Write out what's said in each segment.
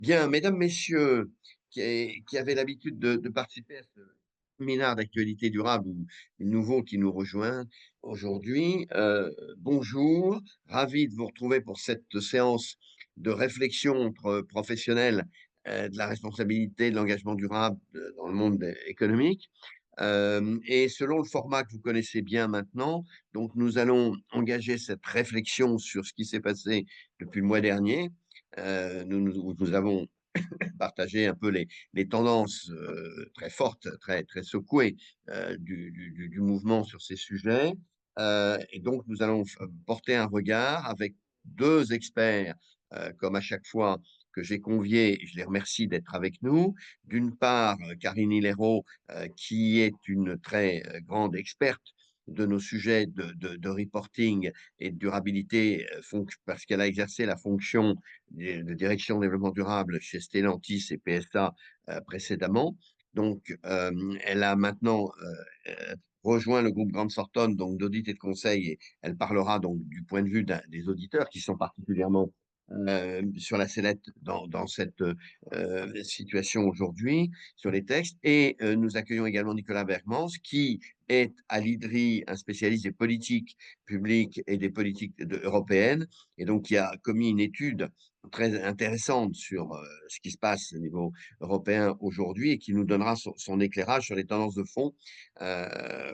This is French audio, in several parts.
Bien, mesdames, messieurs, qui avaient l'habitude de participer à ce séminaire d'actualité durable ou les nouveaux qui nous rejoignent aujourd'hui, bonjour, ravi de vous retrouver pour cette séance de réflexion entre professionnels de la responsabilité, de l'engagement durable dans le monde économique. Et selon le format que vous connaissez bien maintenant, donc nous allons engager cette réflexion sur ce qui s'est passé depuis le mois dernier. Nous avons partagé un peu les tendances très fortes, très secouées du mouvement sur ces sujets. Et donc, nous allons porter un regard avec deux experts, comme à chaque fois que j'ai conviés, et je les remercie d'être avec nous. D'une part, Karine Hilero, qui est une très grande experte de nos sujets de reporting et de durabilité, parce qu'elle a exercé la fonction de direction développement durable chez Stellantis et PSA précédemment. Donc, elle a maintenant rejoint le groupe Grant Thornton, donc d'audit et de conseil, et elle parlera donc du point de vue des auditeurs qui sont particulièrement sur la sellette dans cette situation aujourd'hui, sur les textes. Et nous accueillons également Nicolas Bergmans, qui est à l'IDRI un spécialiste des politiques publiques et des politiques européennes, et donc qui a commis une étude très intéressante sur ce qui se passe au niveau européen aujourd'hui et qui nous donnera son éclairage sur les tendances de fond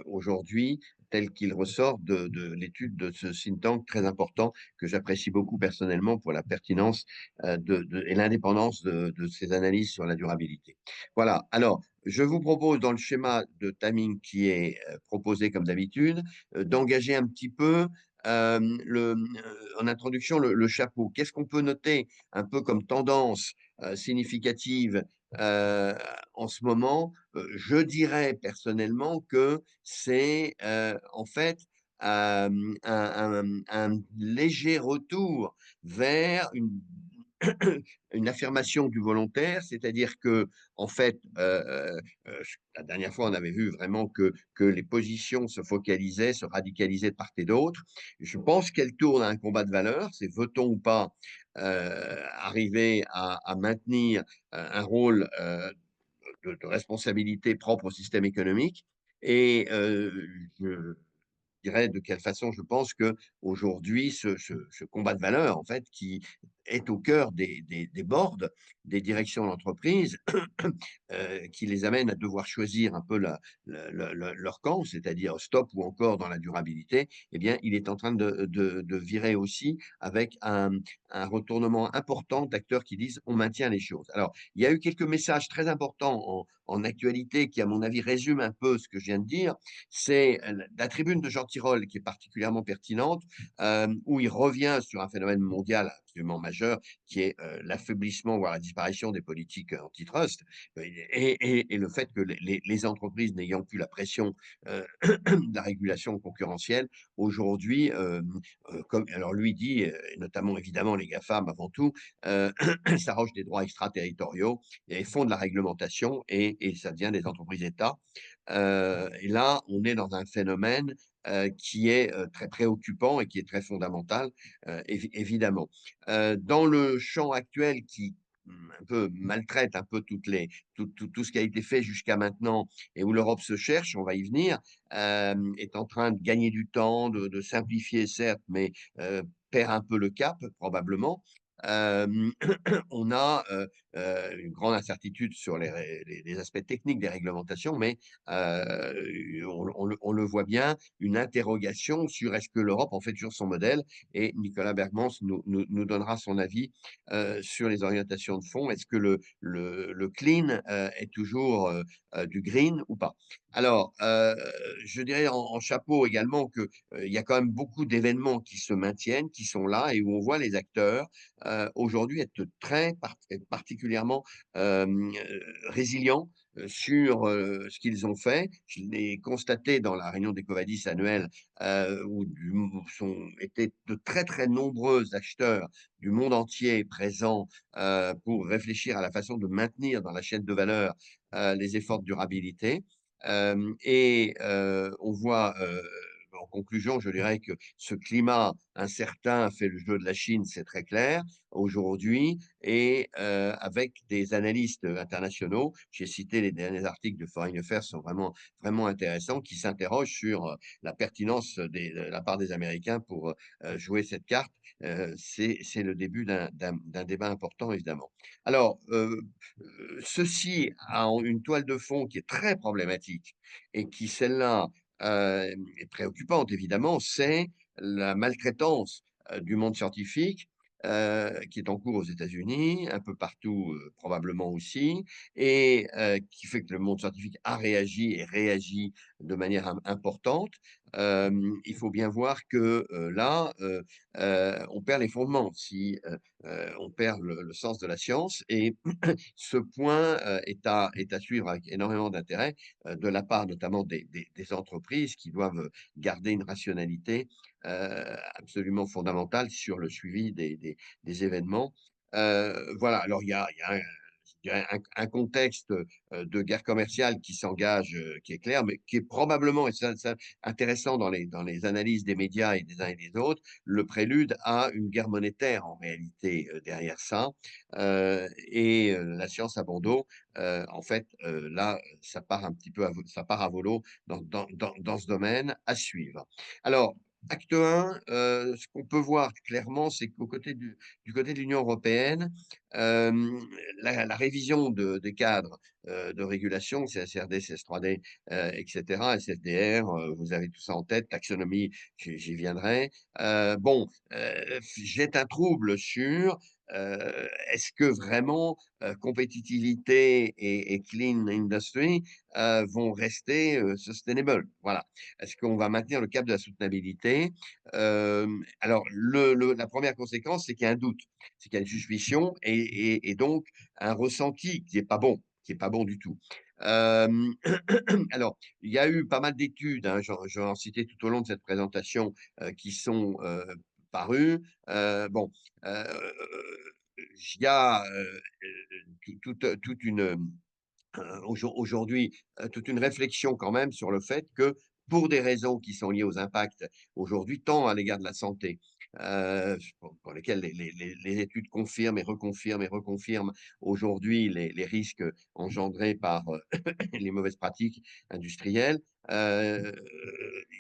aujourd'hui, tel qu'il ressort de l'étude de ce think tank très important que j'apprécie beaucoup personnellement pour la pertinence et l'indépendance de ces analyses sur la durabilité. Voilà. Alors, je vous propose, dans le schéma de timing qui est proposé comme d'habitude, d'engager un petit peu en introduction le chapeau. Qu'est-ce qu'on peut noter un peu comme tendance significative euh, en ce moment? Je dirais personnellement que c'est en fait un léger retour vers une affirmation du volontaire, c'est-à-dire que, en fait, la dernière fois, on avait vu vraiment que les positions se focalisaient, se radicalisaient de part et d'autre. Je pense qu'elle tourne à un combat de valeurs, c'est veut-on ou pas arriver à maintenir un rôle de responsabilité propre au système économique. Et je dirais de quelle façon je pense que aujourd'hui ce combat de valeurs, en fait, qui est au cœur des boards, des directions d'entreprise, qui les amène à devoir choisir un peu leur camp, c'est-à-dire stop ou encore dans la durabilité, eh bien, il est en train de virer aussi avec un retournement important d'acteurs qui disent on maintient les choses. Alors, il y a eu quelques messages très importants en actualité qui, à mon avis, résument un peu ce que je viens de dire. C'est la tribune de Jean Tirole qui est particulièrement pertinente, où il revient sur un phénomène mondial absolument majeur qui est l'affaiblissement, voire la disparition des politiques antitrust, et le fait que les entreprises n'ayant plus la pression de la régulation concurrentielle, aujourd'hui, comme alors lui dit, et notamment évidemment les GAFAM avant tout, s'arrogent des droits extraterritoriaux et font de la réglementation et ça devient des entreprises État. Et là, on est dans un phénomène qui est très préoccupant et qui est très fondamental, évidemment. Dans le champ actuel qui un peu maltraite un peu tout ce qui a été fait jusqu'à maintenant et où l'Europe se cherche, on va y venir, est en train de gagner du temps, de simplifier certes, mais perd un peu le cap probablement. Euh, on a une grande incertitude sur les aspects techniques des réglementations, mais on le voit bien, une interrogation sur est-ce que l'Europe en fait toujours son modèle, et Nicolas Bergmans nous donnera son avis sur les orientations de fond. Est-ce que le clean est toujours du green ou pas? Alors, je dirais en chapeau également que il y a quand même beaucoup d'événements qui se maintiennent, qui sont là et où on voit les acteurs aujourd'hui être être particulièrement résilients sur ce qu'ils ont fait. Je l'ai constaté dans la réunion d'Ecovadis annuelle où étaient de très très nombreux acheteurs du monde entier présents pour réfléchir à la façon de maintenir dans la chaîne de valeur les efforts de durabilité. On voit en conclusion, je dirais que ce climat incertain fait le jeu de la Chine, c'est très clair aujourd'hui, et avec des analystes internationaux, j'ai cité les derniers articles de Foreign Affairs, sont vraiment intéressants, qui s'interrogent sur la pertinence de la part des Américains pour jouer cette carte. C'est le début d'un débat important, évidemment. Alors, ceci a une toile de fond qui est très problématique et qui, celle-là, est préoccupante, évidemment, c'est la maltraitance du monde scientifique, qui est en cours aux États-Unis, un peu partout, probablement aussi, et qui fait que le monde scientifique a réagi et réagit de manière importante. Il faut bien voir que, là, on perd les fondements si, on perd le sens de la science, et ce point, est à suivre avec énormément d'intérêt, de la part notamment des entreprises qui doivent garder une rationalité, absolument fondamentale sur le suivi des événements. Voilà, alors il y a un, je dirais un contexte, de guerre commerciale qui s'engage, qui est clair, mais qui est probablement, et ça intéressant dans les analyses des médias et des uns et des autres, le prélude à une guerre monétaire en réalité, derrière ça. Et la science à bon dos, en fait, là, ça part un petit peu ça part à volo dans ce domaine, à suivre. Alors, acte 1, ce qu'on peut voir clairement, c'est qu'au côté du côté de l'Union européenne, hem, la révision des cadres, de régulation, CSRD, CS3D, et cetera, SFDR, vous avez tout ça en tête, taxonomie, j'y viendrai. Bon, jette un trouble sur, est-ce que vraiment, compétitivité et clean industry, vont rester, sustainable? Voilà. Est-ce qu'on va maintenir le cap de la soutenabilité? Alors la première conséquence, c'est qu'il y a un doute, c'est qu'il y a une suspicion, et donc un ressenti qui est pas bon du tout. Hem, alors, il y a eu pas mal d'études, hein, je vais en citer tout au long de cette présentation, qui sont, parues. Bon, heu, il y a, toute une, aujourd'hui, toute une réflexion quand même sur le fait que, pour des raisons qui sont liées aux impacts aujourd'hui, tant à l'égard de la santé, pour lesquels les études confirment et reconfirment aujourd'hui les risques engendrés par, les mauvaises pratiques industrielles, heu,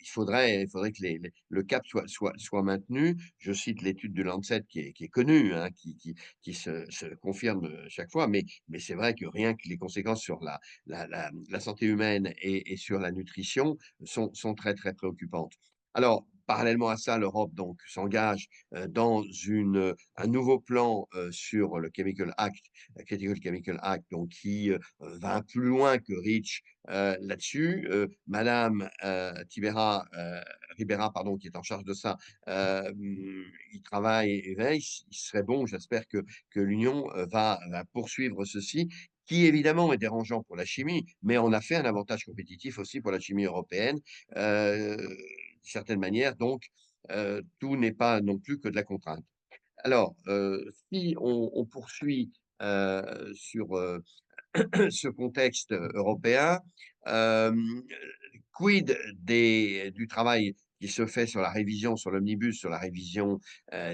il faudrait que le cap soit maintenu. Je cite l'étude de Lancet qui est connue, hein, qui se confirme, chaque fois, mais c'est vrai que rien que les conséquences sur la santé humaine et sur la nutrition sont très, très préoccupantes. Alors, parallèlement à ça, l'Europe donc s'engage, dans un nouveau plan, sur le Chemical Act, Critical Chemical Act, donc qui, va plus loin que REACH, là-dessus. Madame, Ribera, pardon, qui est en charge de ça, il travaille et veille. Il serait bon, j'espère que l'Union, va poursuivre ceci, qui évidemment est dérangeant pour la chimie, mais on a fait un avantage compétitif aussi pour la chimie européenne, d'une certaine manière, donc tout n'est pas non plus que de la contrainte. Alors, si on poursuit, sur, ce contexte européen, hem, quid du travail qui se fait sur la révision, sur l'omnibus, sur la révision,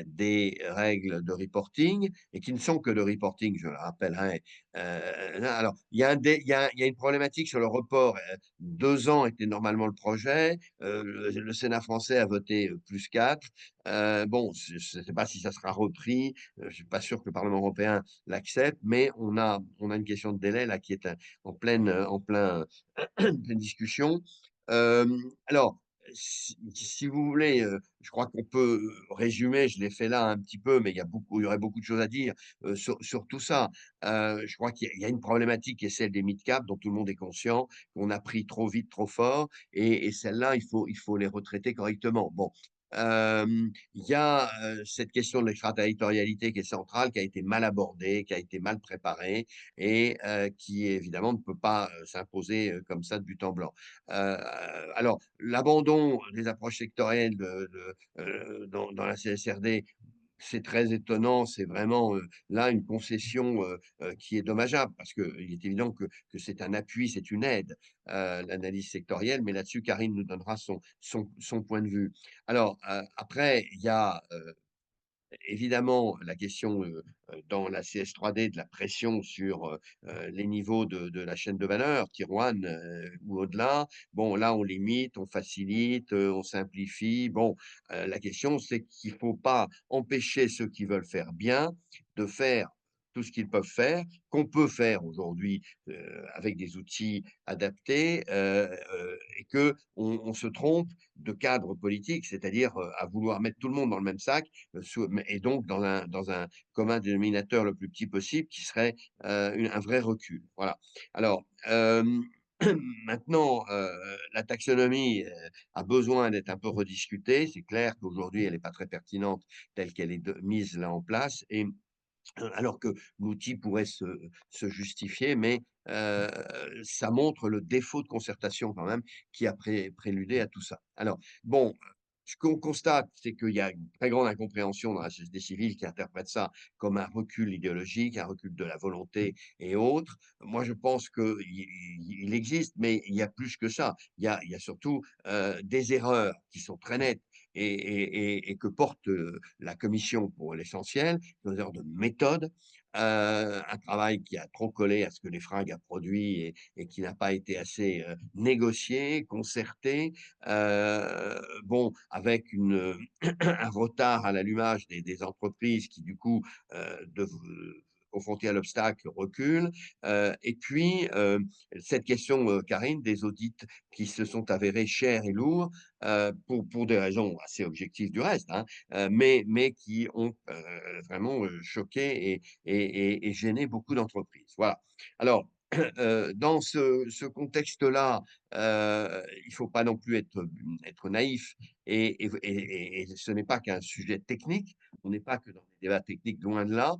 des règles de reporting, et qui ne sont que de reporting, je le rappellerai. Alors, il y a une problématique sur le report, 2 ans était normalement le projet, le Sénat français a voté, +4. Bon, je ne sais pas si ça sera repris, je ne suis pas sûr que le Parlement européen l'accepte, mais on a une question de délai là qui est, en pleine discussion. Alors, si vous voulez, je crois qu'on peut, résumer, je l'ai fait là un petit peu, mais il y aurait beaucoup de choses à dire, sur tout ça. Je crois qu'il y a une problématique qui est celle des mid-caps dont tout le monde est conscient, qu'on a pris trop vite, trop fort, et celles-là, il faut les retraiter correctement. Bon, il y a, cette question de l'extraterritorialité qui est centrale, qui a été mal abordée, qui a été mal préparée, et qui évidemment ne peut pas, s'imposer, comme ça de but en blanc. Alors l'abandon des approches sectorielles dans la CSRD, c'est très étonnant, c'est vraiment, là une concession, qui est dommageable parce qu'il est évident que c'est un appui, c'est une aide, l'analyse sectorielle, mais là-dessus Karine nous donnera son point de vue. Alors, après il y a, évidemment, la question, dans la CS3D de la pression sur, les niveaux de la chaîne de valeur, tier 1, ou au-delà. Bon, là, on limite, on facilite, on simplifie. Bon, la question, c'est qu'il faut pas empêcher ceux qui veulent faire bien de faire tout ce qu'ils peuvent faire, qu'on peut faire aujourd'hui, avec des outils adaptés, et qu'on se trompe de cadre politique, c'est-à-dire, à vouloir mettre tout le monde dans le même sac et donc dans un commun dénominateur le plus petit possible qui serait un vrai recul. Voilà. Alors, maintenant, la taxonomie a besoin d'être un peu rediscutée. C'est clair qu'aujourd'hui, elle n'est pas très pertinente telle qu'elle est mise là en place. Et alors que l'outil pourrait se justifier, mais heu, ça montre le défaut de concertation quand même qui a préludé à tout ça. Alors bon, ce qu'on constate, c'est qu'il y a une très grande incompréhension dans la société civile qui interprète ça comme un recul idéologique, un recul de la volonté et autres. Moi, je pense qu'il existe, mais il y a plus que ça. Il y a surtout, des erreurs qui sont très nettes et que porte, la commission pour l'essentiel, des erreurs de méthode, un travail qui a trop collé à ce que les Fringues a produit et qui n'a pas été assez, négocié, concerté. Bon, avec un retard à l'allumage des entreprises qui du coup, dev confrontées à l'obstacle reculent. Et puis, cette question, Karine, des audits qui se sont avérés chers et lourds, pour des raisons assez objectives du reste, hein, mais qui ont, vraiment, choqué et gêné beaucoup d'entreprises. Voilà. Alors, dans ce contexte-là, il faut pas non plus être naïf et ce n'est pas qu'un sujet technique. On n'est pas que dans des débats techniques, loin de là.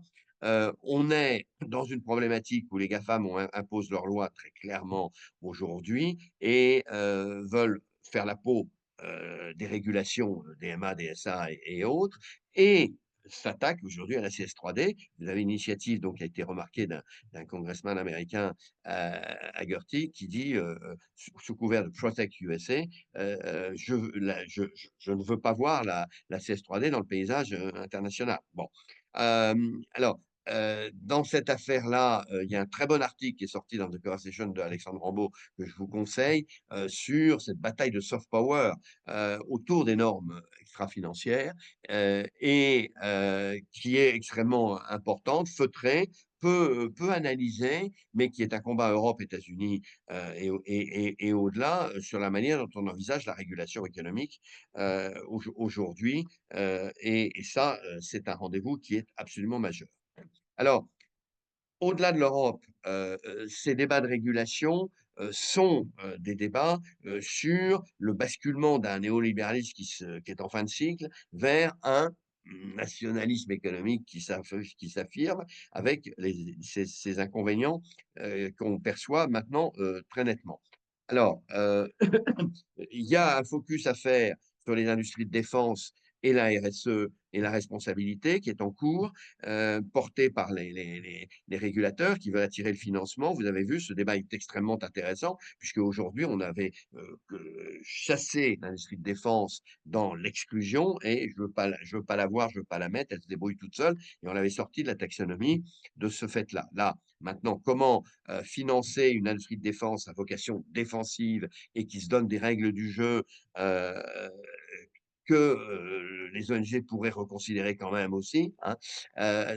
On est dans une problématique où les GAFAM imposent leurs lois très clairement aujourd'hui et veulent faire la peau, des régulations, DMA, DSA et autres, et s'attaquent aujourd'hui à la CS3D. Vous avez une initiative donc qui a été remarquée d'un congressman américain, Haggerty, qui dit, sous couvert de Protect USA, je ne veux pas voir la CS3D dans le paysage, international. Bon, alors, dans cette affaire-là, il y a un très bon article qui est sorti dans The Conversation de Alexandre Rambaud que je vous conseille, sur cette bataille de soft power, autour des normes extra-financières, qui est extrêmement importante, feutrée, peu analysée, mais qui est un combat Europe-États-Unis, et au-delà, sur la manière dont on envisage la régulation économique, aujourd'hui, et ça, c'est un rendez-vous qui est absolument majeur. Alors, au-delà de l'Europe, ces débats de régulation, sont, des débats, sur le basculement d'un néolibéralisme qui est en fin de cycle vers un nationalisme économique qui s'affirme avec ces inconvénients, qu'on perçoit maintenant, très nettement. Alors, il y a un focus à faire sur les industries de défense et la RSE et la responsabilité qui est en cours, portée par les régulateurs qui veulent attirer le financement. Vous avez vu, ce débat est extrêmement intéressant puisque aujourd'hui on avait, chassé l'industrie de défense dans l'exclusion et je veux pas la voir, je veux pas la mettre, elle se débrouille toute seule et on l'avait sortie de la taxonomie de ce fait-là. Là, maintenant, comment, financer une industrie de défense à vocation défensive et qui se donne des règles du jeu, heu, que, les ONG pourraient reconsidérer quand même aussi, hein.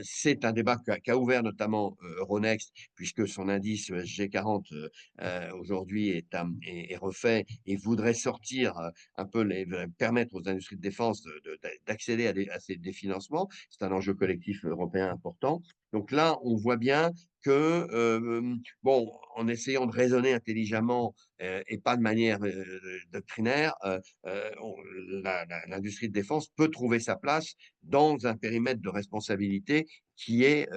C'est un débat qu'a ouvert notamment, Euronext, puisque son indice SG40, aujourd'hui est refait et voudrait sortir, un peu permettre aux industries de défense d'accéder à des financements. C'est un enjeu collectif européen important. Donc là, on voit bien que, bon, en essayant de raisonner intelligemment, et pas de manière, doctrinaire, l'industrie de défense peut trouver sa place dans un périmètre de responsabilité qui est,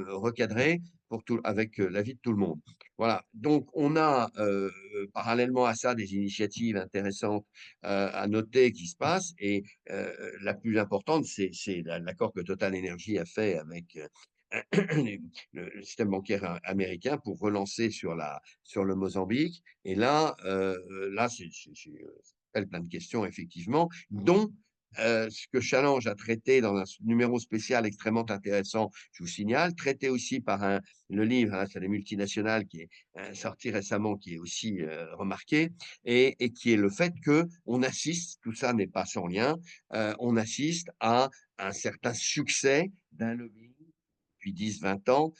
recadré pour tout avec, l'avis de tout le monde. Voilà, donc on a, parallèlement à ça, des initiatives intéressantes à noter qui se passent. Et la plus importante, c'est l'accord que Total Energy a fait avec le système bancaire américain pour relancer sur le Mozambique. Et là, ça appelle plein de questions, effectivement, dont ce que Challenge a traité dans un numéro spécial extrêmement intéressant, je vous signale, traité aussi par le livre, hein, c'est les multinationales, qui est sorti récemment, qui est aussi remarqué, et qui est le fait que on assiste, tout ça n'est pas sans lien, on assiste à un certain succès d'un lobbying depuis 10-20 ans,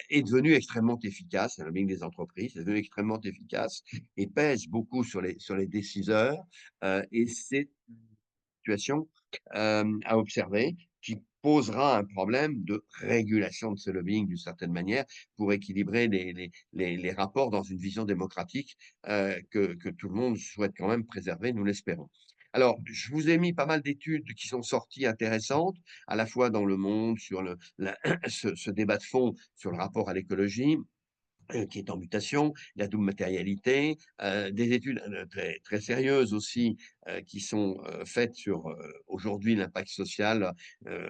est devenu extrêmement efficace. Le lobbying des entreprises est devenu extrêmement efficace et pèse beaucoup sur les décideurs. Et c'est une situation à observer qui posera un problème de régulation de ce lobbying d'une certaine manière pour équilibrer les rapports dans une vision démocratique que tout le monde souhaite quand même préserver, nous l'espérons. Alors, je vous ai mis pas mal d'études qui sont sorties intéressantes, à la fois dans Le Monde, sur ce débat de fond sur le rapport à l'écologie, qui est en mutation, la double matérialité, des études très, très sérieuses aussi qui sont faites sur aujourd'hui l'impact social, euh,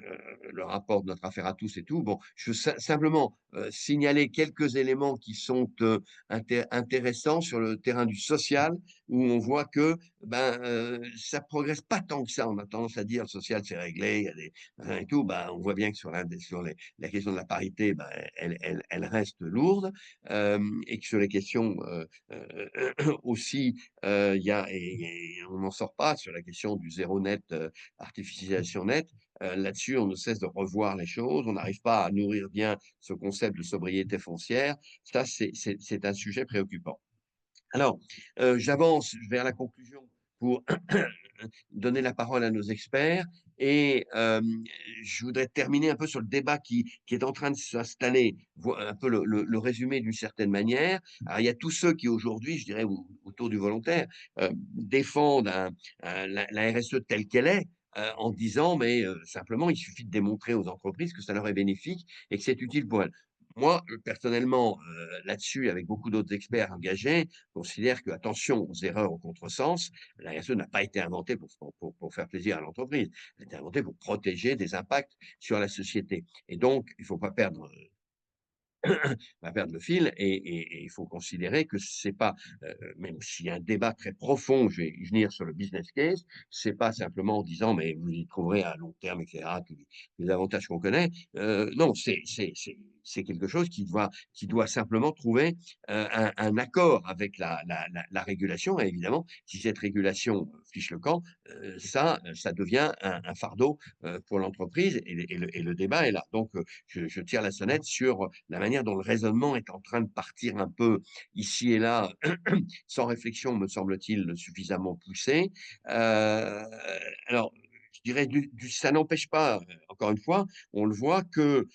le rapport de notre affaire à tous et tout. Bon, je veux simplement signaler quelques éléments qui sont intéressants sur le terrain du social, où on voit que ça progresse pas tant que ça. On a tendance à dire le social c'est réglé, il y a et tout. Ben, on voit bien que sur la question de la parité, ben, elle reste lourde. Et que sur les questions aussi, il y a, et on n'en sort pas sur la question du zéro net, artificialisation nette. Là-dessus, on ne cesse de revoir les choses. On n'arrive pas à nourrir bien ce concept de sobriété foncière. Ça, c'est un sujet préoccupant. Alors, j'avance vers la conclusion pour donner la parole à nos experts. Et je voudrais terminer un peu sur le débat qui est en train de s'installer, un peu le résumé d'une certaine manière. Alors, il y a tous ceux qui aujourd'hui, je dirais, autour du volontaire, défendent la RSE telle qu'elle est, en disant, mais simplement, il suffit de démontrer aux entreprises que ça leur est bénéfique et que c'est utile pour elles. Moi, personnellement, là-dessus, avec beaucoup d'autres experts engagés, considère que, attention aux erreurs au contresens, la RSE n'a pas été inventée pour faire plaisir à l'entreprise. Elle a été inventée pour protéger des impacts sur la société. Et donc, il ne faut pas perdre va perdre le fil et il faut considérer que c'est pas, même s'il y a un débat très profond, je vais y venir sur le business case, c'est pas simplement en disant mais vous y trouverez à long terme, etc., tous les avantages qu'on connaît. Non, c'est quelque chose qui doit simplement trouver un accord avec la régulation. Et évidemment, si cette régulation fiche le camp, ça devient un fardeau pour l'entreprise et le débat est là. Donc, je tire la sonnette sur la manière dont le raisonnement est en train de partir un peu ici et là, sans réflexion, me semble-t-il, suffisamment poussé. Alors, je dirais, ça n'empêche pas, encore une fois, on le voit que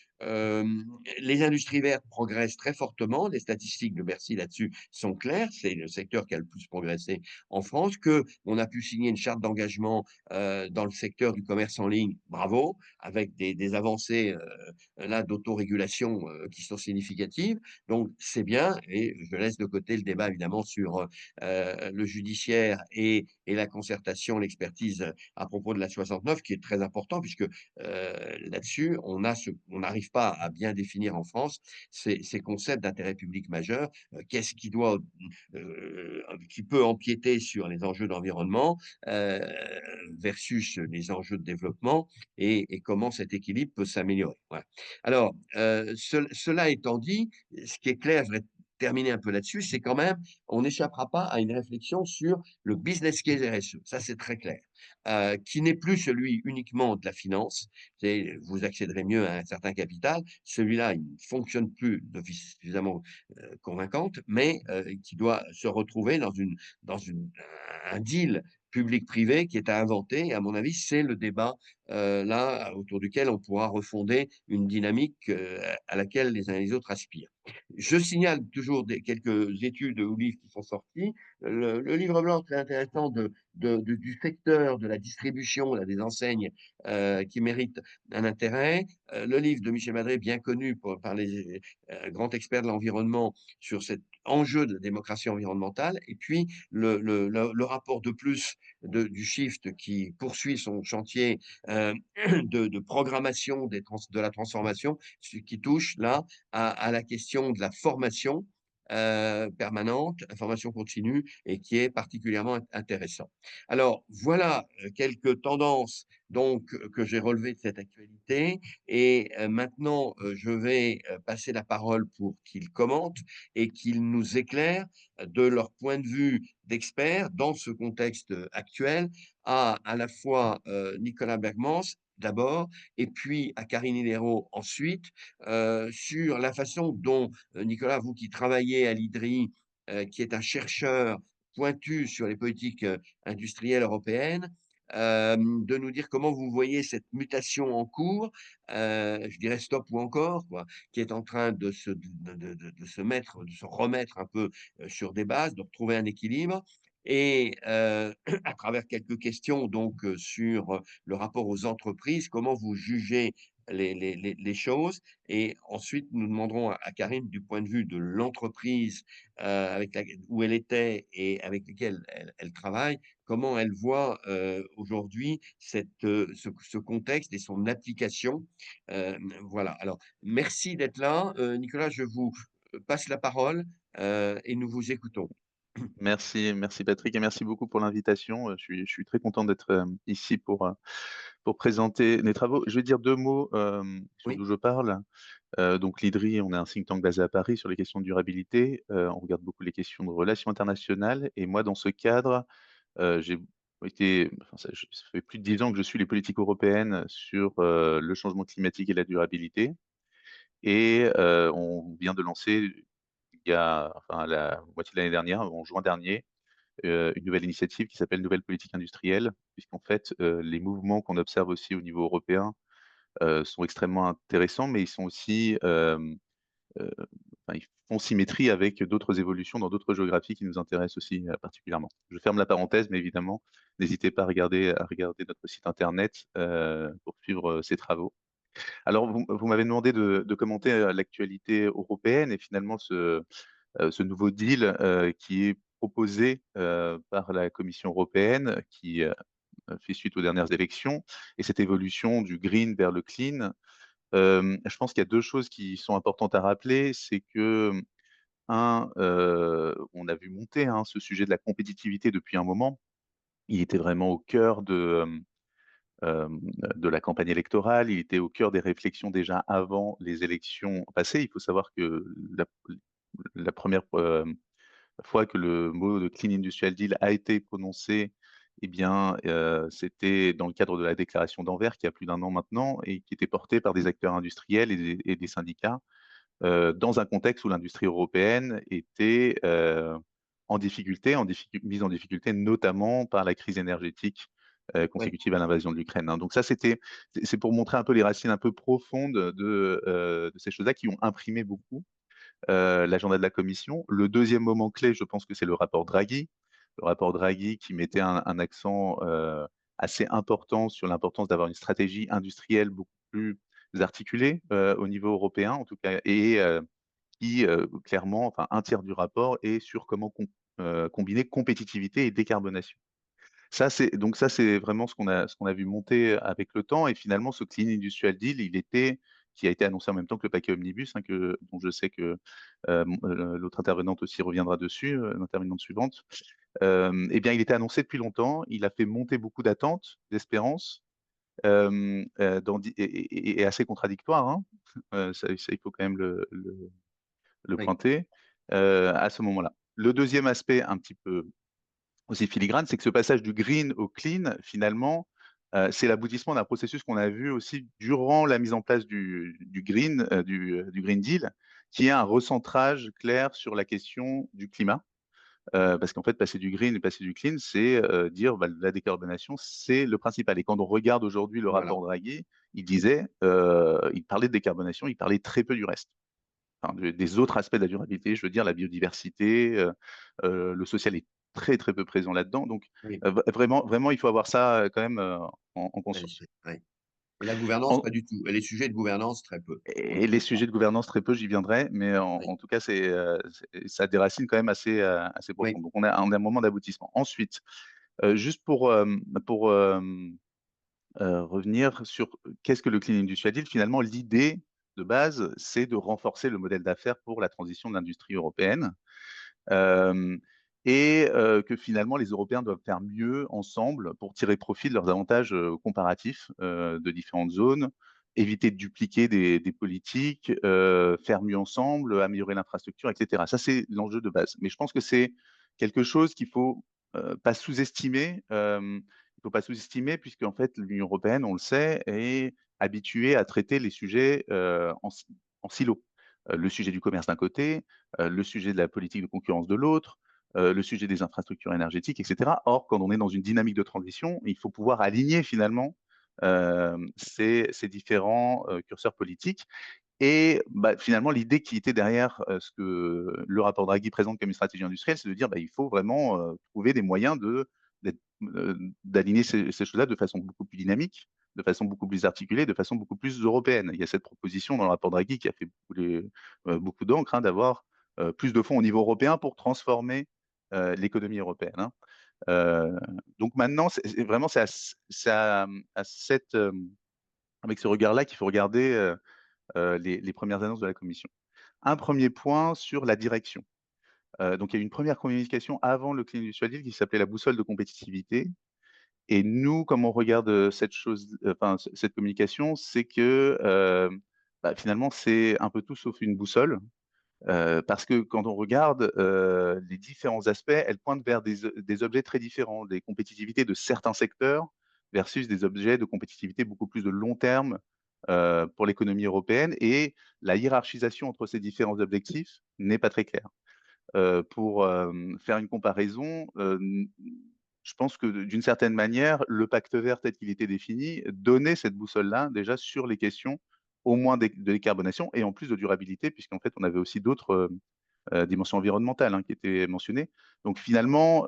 les industries vertes progressent très fortement. Les statistiques de Bercy là-dessus sont claires. C'est le secteur qui a le plus progressé en France. On a pu signer une charte d'engagement dans le secteur du commerce en ligne. Bravo, avec des avancées là d'autorégulation qui sont significatives. Donc c'est bien, et je laisse de côté le débat évidemment sur le judiciaire et la concertation, l'expertise à propos de la 69, qui est très important puisque là-dessus on n'arrive pas à bien définir en France ces concepts d'intérêt public majeur. Qu'est-ce qui peut empiéter sur les enjeux d'environnement versus les enjeux de développement et comment cet équilibre peut s'améliorer. Voilà. Alors, cela étant dit, ce qui est clair, je vais terminer un peu là-dessus, c'est quand même, on n'échappera pas à une réflexion sur le business case RSE. Ça, c'est très clair. Qui n'est plus celui uniquement de la finance. Vous accéderez mieux à un certain capital. Celui-là, il ne fonctionne plus de suffisamment convaincante, mais qui doit se retrouver dans un deal public-privé qui est à inventer. Et à mon avis, c'est le débat là autour duquel on pourra refonder une dynamique à laquelle les uns et les autres aspirent. Je signale toujours quelques études ou livres qui sont sortis. le livre blanc très intéressant du secteur de la distribution, là, des enseignes, qui méritent un intérêt. Le livre de Michel Madré, bien connu par les, grands experts de l'environnement sur cet enjeu de démocratie environnementale et puis le rapport de plus du Shift qui poursuit son chantier, heu, de programmation de la transformation, ce qui touche là à la question de la formation, permanente, formation continue et qui est particulièrement intéressant. Alors voilà, quelques tendances donc que j'ai relevées de cette actualité et maintenant, je vais, passer la parole pour qu'ils commentent et qu'ils nous éclairent de leur point de vue d'experts dans ce contexte, actuel à la fois, Nicolas Bergmans d'abord et puis à Karine Hidero ensuite, sur la façon dont, Nicolas, vous qui travaillez à l'IDRI, qui est un chercheur pointu sur les politiques, industrielles européennes, de nous dire comment vous voyez cette mutation en cours, je dirais stop ou encore quoi, qui est en train de se mettre, de se remettre un peu, sur des bases, de retrouver un équilibre et à travers quelques questions donc, sur, le rapport aux entreprises, comment vous jugez les choses et ensuite nous demanderons à Karine du point de vue de l'entreprise, avec la où elle était et avec lesquelles elle travaille, comment elle voit, aujourd'hui ce contexte et son application. Voilà, alors merci d'être là. Nicolas, je vous, passe la parole, et nous vous écoutons. Merci Patrick et merci beaucoup pour l'invitation. Je suis très content d'être ici pour présenter les travaux. Je vais dire deux mots sur Oui, d'où je parle. Donc l'IDRI, on est un think tank basé à Paris sur les questions de durabilité. On regarde beaucoup les questions de relations internationales. Et moi, dans ce cadre, j'ai enfin, ça fait plus de 10 ans que je suis les politiques européennes sur le changement climatique et la durabilité. Et on vient de lancer, il y a, enfin, à la moitié de l'année dernière, en juin dernier, une nouvelle initiative qui s'appelle Nouvelle politique industrielle, puisqu'en fait, les mouvements qu'on observe aussi au niveau européen, sont extrêmement intéressants, mais ils sont aussi, heu, enfin, ils font symétrie avec d'autres évolutions dans d'autres géographies qui nous intéressent aussi, particulièrement. Je ferme la parenthèse, mais évidemment, n'hésitez pas à regarder notre site internet, pour suivre, ces travaux. Alors vous m'avez demandé de commenter, l'actualité européenne et finalement ce nouveau deal, qui est proposé, par la Commission européenne, qui, fait suite aux dernières élections et cette évolution du green vers le clean. Je pense qu'il y a 2 choses qui sont importantes à rappeler. C'est que, on a vu monter, hein, ce sujet de la compétitivité depuis un moment. Il était vraiment au cœur de la campagne électorale. Il était au cœur des réflexions déjà avant les élections passées. Il faut savoir que la 1re, fois que le mot de Clean Industrial Deal a été prononcé, eh bien, c'était dans le cadre de la déclaration d'Anvers, qui a plus d'un an maintenant et qui était portée par des acteurs industriels et des syndicats, dans un contexte où l'industrie européenne était, mise en difficulté, notamment par la crise énergétique, oui, consécutive à l'invasion de l'Ukraine, hein. Donc ça, c'est pour montrer un peu les racines un peu profondes de ces choses-là qui ont imprimé beaucoup l'agenda de la commission. Le deuxième moment clé, je pense que c'est le rapport Draghi. Le rapport Draghi qui mettait un accent assez important sur l'importance d'avoir une stratégie industrielle beaucoup plus articulée au niveau européen, en tout cas, et qui clairement, enfin, un tiers du rapport est sur comment combiner compétitivité et décarbonation. Ça, c'est vraiment ce qu'on a vu monter avec le temps et finalement ce Clean Industrial Deal, qui a été annoncé en même temps que le paquet Omnibus, hein, dont je sais que, l'autre intervenante aussi reviendra dessus, l'intervenante suivante. Eh bien, il était annoncé depuis longtemps, il a fait monter beaucoup d'attentes, d'espérances, dans di et assez contradictoires, hein. Ça, il faut quand même le oui, pointer, à ce moment-là. Le deuxième aspect un petit peu aussi filigrane, c'est que ce passage du green au clean, finalement, c'est l'aboutissement d'un processus qu'on a vu aussi durant la mise en place du green, du green deal, qui est un recentrage clair sur la question du climat. Parce qu'en fait, passer du green et passer du clean, c'est, dire, bah, la décarbonation, c'est le principal et quand on regarde aujourd'hui le voilà. rapport Draghi, il parlait de décarbonation, il parlait très peu du reste. Enfin, des autres aspects de la durabilité, je veux dire la biodiversité, le social très, très peu présents là-dedans. Donc, Oui, vraiment, il faut avoir ça, quand même, en oui, conscience. oui. Et la gouvernance, En pas du tout. Et les sujets de gouvernance, très peu. On Et n'y les touche pas. sujets de gouvernance, très peu, j'y viendrai, mais Oui, en tout cas, ça a des racines quand même assez oui, profondes. Donc on a un moment d'aboutissement. Ensuite, juste pour, revenir sur qu'est-ce que le Clean Industrial Deal? Finalement, l'idée de base, c'est de renforcer le modèle d'affaires pour la transition de l'industrie européenne. Hem que finalement les Européens doivent faire mieux ensemble pour tirer profit de leurs avantages, comparatifs, de différentes zones, éviter de dupliquer des politiques, faire mieux ensemble, améliorer l'infrastructure et cetera. Ça, c'est l'enjeu de base. Mais je pense que c'est quelque chose qu'il faut, pas sous-estimer, il faut pas sous-estimer puisqu'en fait l'Union européenne, on le sait, est habituée à traiter les sujets, en silo. Le sujet du commerce d'un côté, le sujet de la politique de concurrence de l'autre, le sujet des infrastructures énergétiques et cetera. Or, quand on est dans une dynamique de transition, il faut pouvoir aligner finalement, ces différents, curseurs politiques et bah, finalement, l'idée qui était derrière, ce que le rapport Draghi présente comme une stratégie industrielle, c'est de dire, bah, il faut vraiment, trouver des moyens d'aligner ces choses-là de façon beaucoup plus dynamique, de façon beaucoup plus articulée, de façon beaucoup plus européenne. Il y a cette proposition dans le rapport Draghi qui a fait beaucoup d'encre, hein, d'avoir, plus de fonds au niveau européen pour transformer, l'économie européenne, hein. Heu, donc maintenant, c'est à cette, avec ce regard-là qu'il faut regarder, les premières annonces de la commission. Un premier point sur la direction. Donc il y a eu une première communication avant le Clean Industrial Deal qui s'appelait la boussole de compétitivité et nous, comme on regarde, cette chose, enfin cette communication, c'est que, bah, finalement, c'est un peu tout sauf une boussole. Parce que quand on regarde, les différents aspects, elles pointent vers des objets très différents, des compétitivités de certains secteurs versus des objets de compétitivité beaucoup plus de long terme, pour l'économie européenne et la hiérarchisation entre ces différents objectifs n'est pas très claire. Pour, faire une comparaison, je pense que d'une certaine manière, le pacte vert tel qu'il était défini, donnait cette boussole-là déjà sur les questions au moins de décarbonation et en plus de durabilité puisqu'en fait on avait aussi d'autres, dimension environnementale, hein, qui était mentionnée. Donc finalement,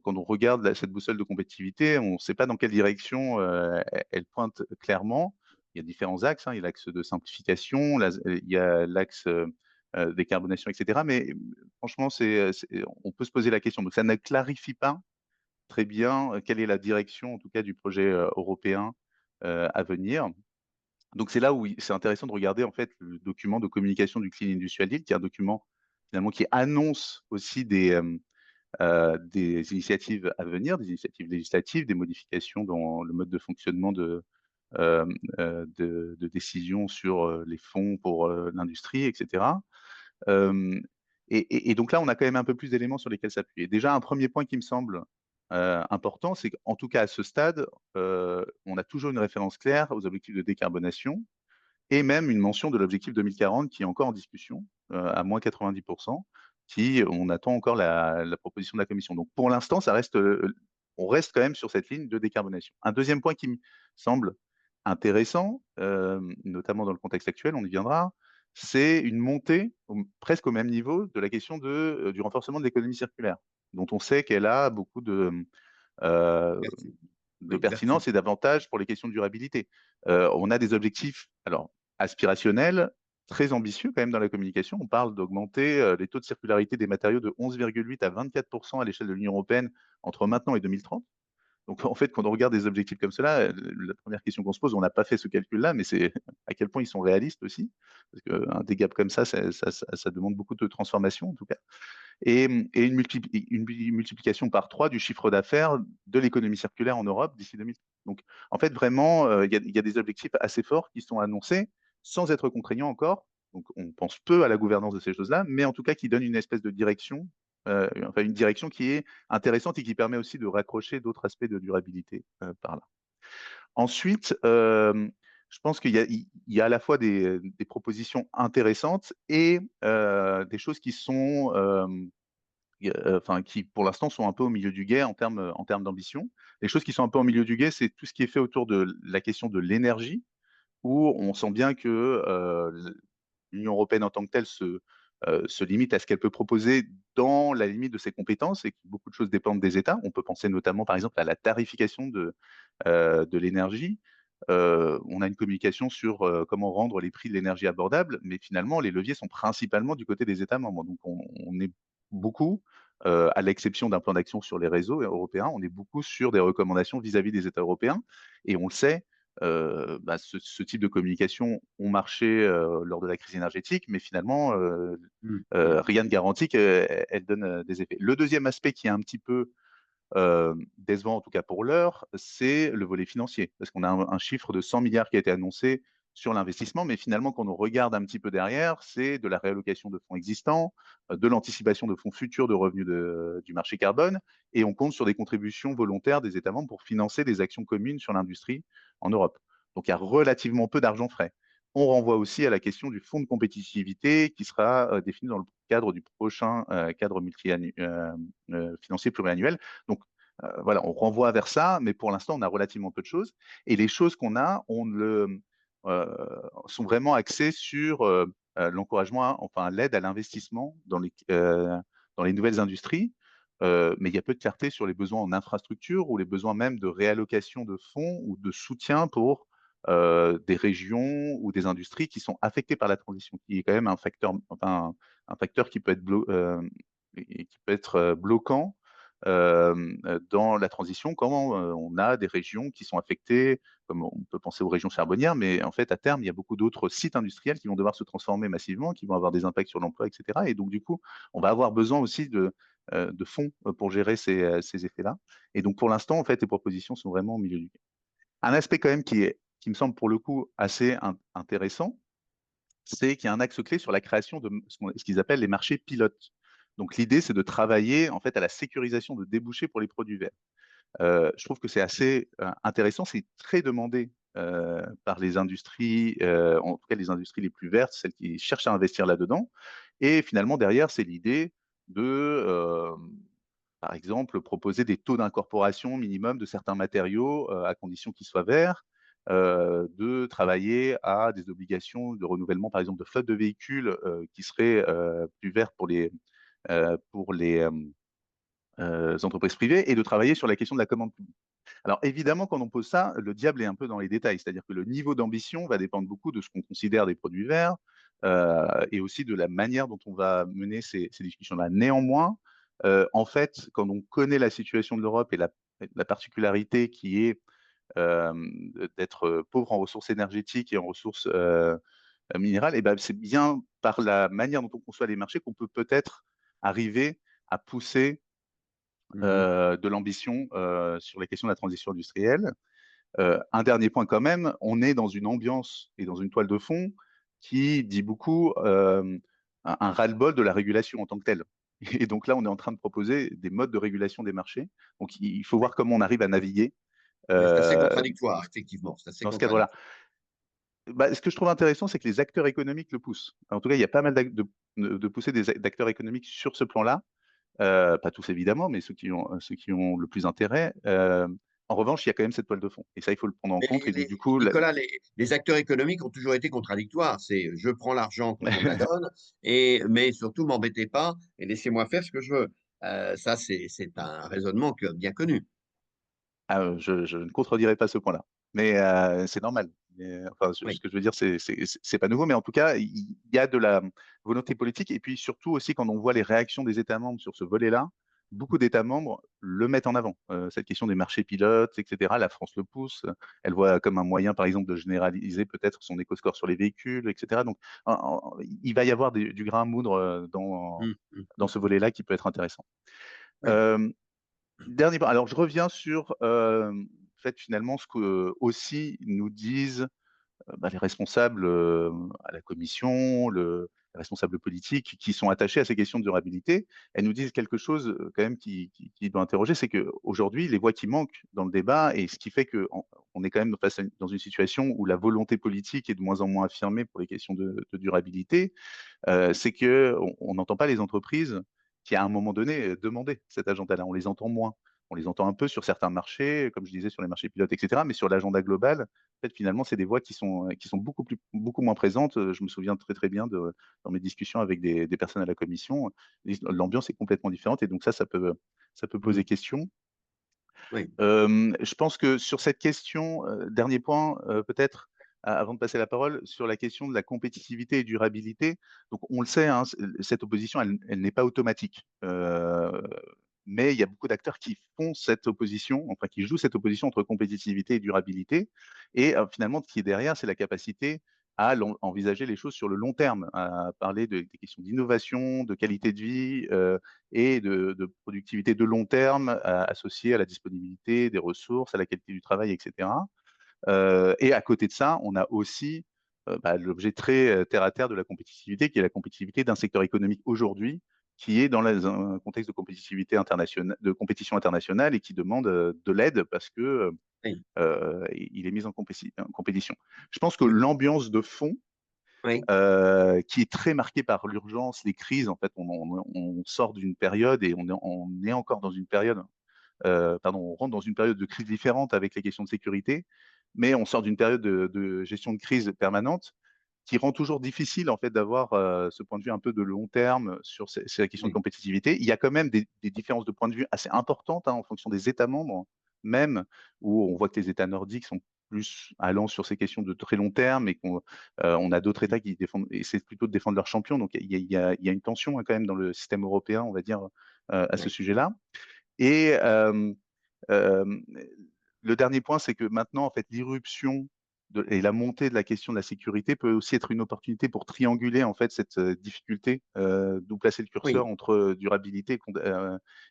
quand on regarde cette boussole de compétitivité, on ne sait pas dans quelle direction, elle pointe clairement. Il y a différents axes, hein. Il y a l'axe de simplification, il y a l'axe, décarbonation et cetera. Mais franchement, on peut se poser la question. Donc ça ne clarifie pas très bien, quelle est la direction, en tout cas, du projet, européen, à venir. Donc c'est là où c'est intéressant de regarder en fait le document de communication du Clean Industrial Deal, qui est un document finalement qui annonce aussi des initiatives à venir, des initiatives législatives, des modifications dans le mode de fonctionnement de décision sur, les fonds pour, l'industrie et cetera. Hem et donc là, on a quand même un peu plus d'éléments sur lesquels s'appuyer. Déjà, un premier point qui me semble, important, c'est qu'en tout cas à ce stade, on a toujours une référence claire aux objectifs de décarbonation et même une mention de l'objectif 2040 qui est encore en discussion, à -90, qui on attend encore la proposition de la commission. Donc pour l'instant, ça reste, on reste quand même sur cette ligne de décarbonation. Un deuxième point qui me semble intéressant, notamment dans le contexte actuel, on y viendra, c'est une montée presque au même niveau de la question du renforcement de l'économie circulaire, dont on sait qu'elle a beaucoup heu vertu. de Oui, vertu. pertinence et d'avantages pour les questions de durabilité. On a des objectifs, alors aspirationnels, très ambitieux quand même dans la communication. On parle d'augmenter, les taux de circularité des matériaux de 11,8 à 24 à l'échelle de l'Union européenne entre maintenant et 2030. Donc en fait, quand on regarde des objectifs comme cela, la première question qu'on se pose, on n'a pas fait ce calcul-là, mais c'est à quel point ils sont réalistes aussi? Parce qu'un des gaps comme ça demande beaucoup de transformation en tout cas et une multiplication par 3 du chiffre d'affaires de l'économie circulaire en Europe d'ici 2000. Donc en fait, vraiment, il y a des objectifs assez forts qui sont annoncés sans être contraignants encore. Donc on pense peu à la gouvernance de ces choses-là, mais en tout cas qui donnent une espèce de direction, enfin une direction qui est intéressante et qui permet aussi de raccrocher d'autres aspects de durabilité, par là. Ensuite, je pense qu'il y a à la fois des propositions intéressantes et des choses qui sont, enfin qui pour l'instant sont un peu au milieu du gué en termes d'ambition. Les choses qui sont un peu au milieu du gué, c'est tout ce qui est fait autour de la question de l'énergie, où on sent bien que, l'Union européenne en tant que telle se limite à ce qu'elle peut proposer dans la limite de ses compétences et que beaucoup de choses dépendent des États. On peut penser notamment, par exemple, à la tarification de l'énergie. On a une communication sur, comment rendre les prix de l'énergie abordables, mais finalement, les leviers sont principalement du côté des États membres. Donc on est beaucoup, à l'exception d'un plan d'action sur les réseaux européens, on est beaucoup sur des recommandations vis-à-vis des États européens et on le sait, ce type de communication ont marché, lors de la crise énergétique, mais finalement, Mmh, mmh. rien ne garantit qu'elle donne, des effets. Le deuxième aspect qui est un petit peu décevant, en tout cas pour l'heure, c'est le volet financier. Parce qu'on a un chiffre de 100 milliards qui a été annoncé sur l'investissement, mais finalement, quand on regarde un petit peu derrière, c'est de la réallocation de fonds existants, de l'anticipation de fonds futurs de revenus du marché carbone, et on compte sur des contributions volontaires des États membres pour financer des actions communes sur l'industrie en Europe. Donc il y a relativement peu d'argent frais. On renvoie aussi à la question du fonds de compétitivité qui sera défini dans le cadre du prochain cadre financier pluriannuel. Donc voilà, on renvoie vers ça, mais pour l'instant, on a relativement peu de choses. Et les choses qu'on a, sont vraiment axées sur l'encouragement, enfin l'aide à l'investissement dans les nouvelles industries. Mais il y a peu de clarté sur les besoins en infrastructure ou les besoins même de réallocation de fonds ou de soutien pour des régions ou des industries qui sont affectées par la transition, qui est quand même un facteur, enfin, un facteur qui peut être, et qui peut être bloquant dans la transition quand on a des régions qui sont affectées, comme on peut penser aux régions charbonnières, mais en fait, à terme, il y a beaucoup d'autres sites industriels qui vont devoir se transformer massivement, qui vont avoir des impacts sur l'emploi, et cetera. Et donc, du coup, on va avoir besoin aussi de fonds pour gérer ces effets-là. Et donc, pour l'instant, en fait, les propositions sont vraiment au milieu du gué. Un aspect quand même qui me semble pour le coup assez intéressant, c'est qu'il y a un axe clé sur la création de ce qu'ils appellent les marchés pilotes. Donc l'idée, c'est de travailler en fait à la sécurisation de débouchés pour les produits verts. Je trouve que c'est assez intéressant, c'est très demandé par les industries, en tout cas les industries les plus vertes, celles qui cherchent à investir là-dedans. Et finalement, derrière, c'est l'idée de, par exemple, proposer des taux d'incorporation minimum de certains matériaux à condition qu'ils soient verts, de travailler à des obligations de renouvellement, par exemple, de flotte de véhicules qui seraient plus verts pour les entreprises privées et de travailler sur la question de la commande publique. Alors évidemment, quand on pose ça, le diable est un peu dans les détails, c'est-à-dire que le niveau d'ambition va dépendre beaucoup de ce qu'on considère des produits verts et aussi de la manière dont on va mener ces discussions-là. Néanmoins, en fait, quand on connaît la situation de l'Europe et la particularité qui est euh, d'être pauvre en ressources énergétiques et en ressources minérales, et ben c'est bien par la manière dont on conçoit les marchés qu'on peut peut-être arriver à pousser Mmh. de l'ambition sur les questions de la transition industrielle. Un dernier point quand même, on est dans une ambiance et dans une toile de fond qui dit beaucoup un ras-le-bol de la régulation en tant que telle. Et donc là, on est en train de proposer des modes de régulation des marchés. Donc il faut Oui, voir comment on arrive à naviguer oui, c'est assez euh, contradictoire, effectivement, c'est assez dans ce cadre-là. contradictoire. Ce que je trouve intéressant, c'est que les acteurs économiques le poussent. En tout cas, il y a pas mal de pousser d'acteurs économiques sur ce plan-là. Pas tous évidemment, mais ceux qui ont le plus intérêt. En revanche, il y a quand même cette toile de fond. Et ça, il faut le prendre en Mais compte. Et du coup, Nicolas, les acteurs économiques ont toujours été contradictoires. C'est je prends l'argent quand on me la donne, mais surtout m'embêtez pas et laissez-moi faire ce que je veux. Ça, c'est un raisonnement bien connu. je ne contredirai pas ce point-là. Mais c'est normal. Mais, enfin, ce Oui, que je veux dire, c'est pas nouveau, mais en tout cas, il y a de la volonté politique. Et puis surtout aussi, quand on voit les réactions des États membres sur ce volet-là, beaucoup d'États membres le mettent en avant. Cette question des marchés pilotes, etc. La France le pousse. Elle voit comme un moyen, par exemple, de généraliser peut-être son éco-score sur les véhicules, etc. Donc, il va y avoir du grain à moudre mmh, mmh, dans mmh. ce volet-là qui peut être intéressant. Oui, Euh, Dernier point. Alors, je reviens sur en fait, finalement ce que aussi nous disent les responsables à la commission, les responsables politiques qui sont attachés à ces questions de durabilité. Elles nous disent quelque chose quand même qui doit interroger, c'est qu'aujourd'hui, les voix qui manquent dans le débat et ce qui fait qu'on on est quand même dans une situation où la volonté politique est de moins en moins affirmée pour les questions de durabilité, c'est que on n'entend pas les entreprises qui, à un moment donné, demandaient cet agenda-là. On les entend moins. on les entend un peu sur certains marchés, comme je disais sur les marchés pilotes et cetera, mais sur l'agenda global, en fait, finalement, c'est des voix qui sont beaucoup moins présentes. Je me souviens très, très bien de dans mes discussions avec des personnes à la commission, l'ambiance est complètement différente et donc ça peut Mmh. poser question. Oui, Je pense que sur cette question, dernier point, peut-être avant de passer la parole, sur la question de la compétitivité et durabilité. Donc on le sait, hein, cette opposition, elle n'est pas automatique. Mais il y a beaucoup d'acteurs qui font cette opposition, enfin qui jouent cette opposition entre compétitivité et durabilité. Et finalement, ce qui est derrière, c'est la capacité à envisager les choses sur le long terme, à parler des questions d'innovation, de qualité de vie, et de productivité de long terme associée à la disponibilité des ressources, à la qualité du travail, et cetera. Et à côté de ça, on a aussi, l'objet très, terre à terre de la compétitivité, qui est la compétitivité d'un secteur économique aujourd'hui, qui est dans un contexte de compétition internationale et qui demande, de l'aide parce que, oui, il est mis en compétition. Je pense que oui, l'ambiance de fond, oui, qui est très marquée par l'urgence, les crises, en fait, on sort d'une période et on est encore dans une période, pardon, on rentre dans une période de crise différente avec les questions de sécurité, mais on sort d'une période de gestion de crise permanente qui rend toujours difficile, en fait, d'avoir, ce point de vue un peu de long terme sur ces questions de oui, compétitivité. Il y a quand même des différences de point de vue assez importantes, hein, en fonction des États membres, même, où on voit que les États nordiques sont plus allant sur ces questions de très long terme et on a d'autres États qui défendent et c'est plutôt de défendre leurs champions. Donc il y a une tension, hein, quand même dans le système européen, on va dire, à ce oui. sujet-là. Et hem, le dernier point, c'est que maintenant, en fait, l'irruption et la montée de la question de la sécurité peut aussi être une opportunité pour trianguler, en fait, cette, difficulté, d'où placer le curseur Oui. entre, durabilité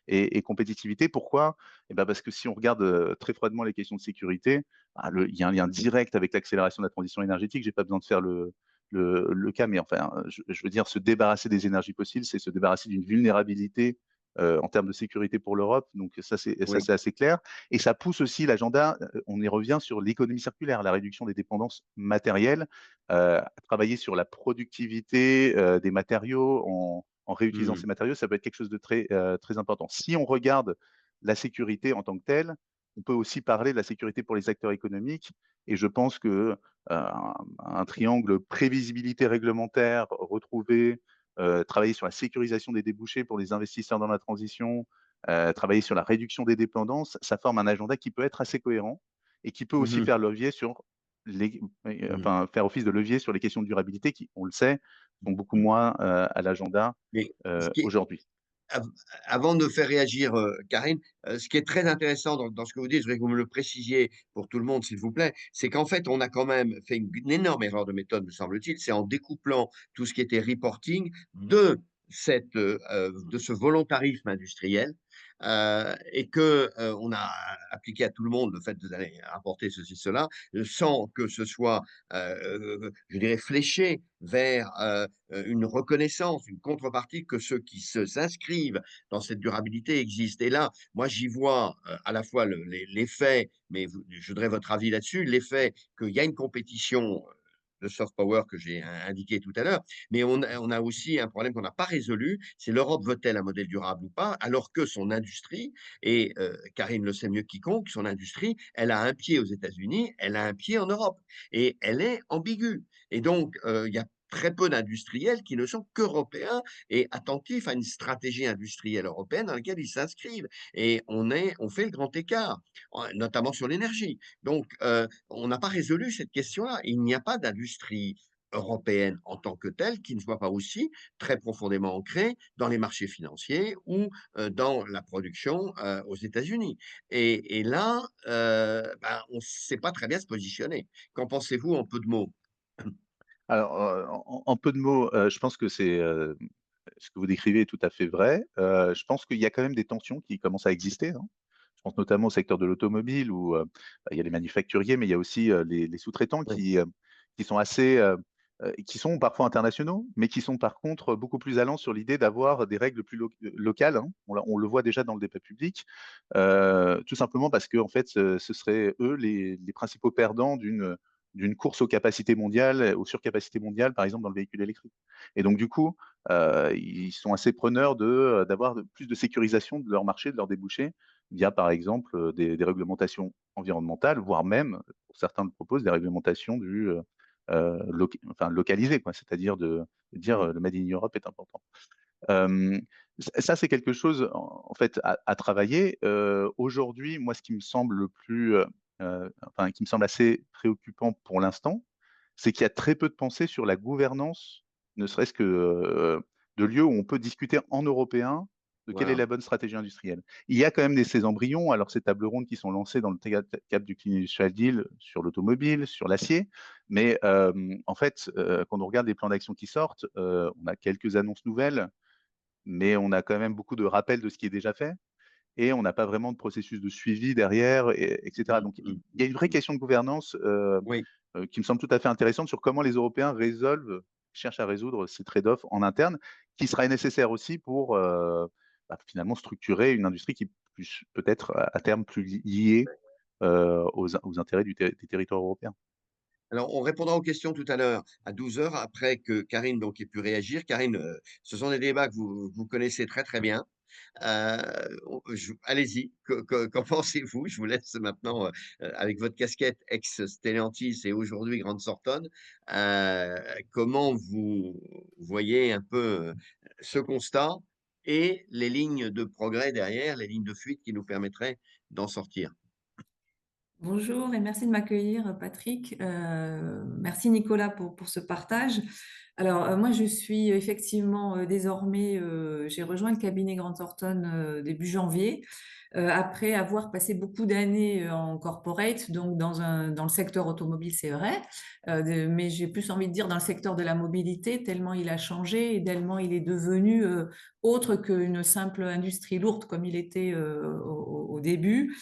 et compétitivité. Pourquoi? Et ben, parce que si on regarde, très froidement les questions de sécurité, il y a un lien direct avec l'accélération de la transition énergétique. J'ai pas besoin de faire le cas, mais enfin, je veux dire se débarrasser des énergies fossiles, c'est se débarrasser d'une vulnérabilité en termes de sécurité pour l'Europe. Donc ça, Oui. c'est assez clair et ça pousse aussi l'agenda, on y revient sur l'économie circulaire, la réduction des dépendances matérielles, travailler sur la productivité, des matériaux en réutilisant Mmh. ces matériaux, ça peut être quelque chose de très, très important. Si on regarde la sécurité en tant que telle, on peut aussi parler de la sécurité pour les acteurs économiques et je pense que, un triangle prévisibilité réglementaire retrouvé, travailler sur la sécurisation des débouchés pour les investisseurs dans la transition, travailler sur la réduction des dépendances, ça forme un agenda qui peut être assez cohérent et qui peut Mmh aussi mh. faire levier sur Mmh. enfin, faire office de levier sur les questions de durabilité qui, on le sait, sont beaucoup moins, à l'agenda, Mais ce qui est aujourd'hui. av avant de faire réagir, Karine, ce qui est très intéressant dans ce que vous dites, je voudrais que vous me le précisiez pour tout le monde, s'il vous plaît, c'est qu'en fait, on a quand même fait une énorme erreur de méthode, me semble-t-il. C'est en découplant tout ce qui était reporting de ce volontarisme industriel, et que, on a appliqué à tout le monde le fait d'aller apporter ceci, cela, sans que ce soit, je dirais fléché vers, une reconnaissance, une contrepartie que ceux qui s'inscrivent dans cette durabilité existent. Et là, moi, j'y vois, à la fois l'effet, mais je voudrais votre avis là-dessus, l'effet qu'il y a une compétition, de soft power que j'ai indiqué tout à l'heure, mais on a aussi un problème qu'on n'a pas résolu, c'est l'Europe veut-elle un modèle durable ou pas? Alors que son industrie et Karine le sait mieux que quiconque, son industrie, elle a un pied aux États-Unis, elle a un pied en Europe et elle est ambiguë. Et donc, il y a très peu d'industriels qui ne sont qu'européens et attentifs à une stratégie industrielle européenne dans laquelle ils s'inscrivent. Et on fait le grand écart, notamment sur l'énergie. Donc, on n'a pas résolu cette question-là. Il n'y a pas d'industrie européenne en tant que telle qui ne soit pas aussi très profondément ancrée dans les marchés financiers ou dans la production aux États-Unis. Et là, on ne sait pas très bien se positionner. Qu'en pensez-vous en peu de mots? Alors, en peu de mots, je pense que ce que vous décrivez est tout à fait vrai. Je pense qu'il y a quand même des tensions qui commencent à exister, hein. Je pense notamment au secteur de l'automobile où, il y a les manufacturiers, mais il y a aussi, les sous-traitants Oui. qui sont assez, qui sont parfois internationaux, mais qui sont par contre beaucoup plus allants sur l'idée d'avoir des règles plus locales, hein. On le voit déjà dans le débat public, tout simplement parce qu'en fait, ce seraient eux les principaux perdants d'une course aux capacités mondiales, aux surcapacités mondiales, par exemple dans le véhicule électrique. Et donc du coup, ils sont assez preneurs d'avoir plus de sécurisation de leur marché, de leurs débouchés, via, par exemple, des réglementations environnementales, voire même, pour certains le proposent, des réglementations localisées, quoi. C'est-à-dire de dire, Mmh. le made in Europe est important. Hem, ça, c'est quelque chose en fait à travailler. Aujourd'hui, moi, ce qui me semble le plus, enfin, qui me semble assez préoccupant pour l'instant, c'est qu'il y a très peu de pensées sur la gouvernance, ne serait-ce que, de lieux où on peut discuter en européen de quelle est Voilà. la bonne stratégie industrielle. Il y a quand même ces embryons, alors ces tables rondes qui sont lancées dans le cadre du Clean Industrial Deal sur l'automobile, sur l'acier, mais en fait, quand on regarde les plans d'action qui sortent, on a quelques annonces nouvelles, mais on a quand même beaucoup de rappels de ce qui est déjà fait et on n'a pas vraiment de processus de suivi derrière et cetera. Mmh, Donc mmh, il y a une vraie mmh. question de gouvernance, Oui. qui me semble tout à fait intéressante sur comment les Européens cherchent à résoudre ces trade-offs en interne, qui seraient nécessaires aussi pour, finalement structurer une industrie qui puisse peut-être à terme plus liée, aux intérêts des territoires européens. Alors, on répondra aux questions tout à l'heure à 12 heures après que Karine donc ait pu réagir. Karine, ce sont des débats que vous connaissez très, très bien. Allez-y, qu'en pensez-vous? Je vous laisse maintenant, avec votre casquette ex-Stellantis et aujourd'hui Grande Thornton, comment vous voyez un peu, ce constat et les lignes de progrès derrière, les lignes de fuite qui nous permettraient d'en sortir? Bonjour et merci de m'accueillir, Patrick. Merci Nicolas pour ce partage. Alors, moi, je suis effectivement désormais, j'ai rejoint le cabinet Grant Thornton début janvier, après avoir passé beaucoup d'années en corporate, donc dans le secteur automobile, c'est vrai, mais j'ai plus envie de dire dans le secteur de la mobilité, tellement il a changé et tellement il est devenu autre qu'une simple industrie lourde comme il était au début.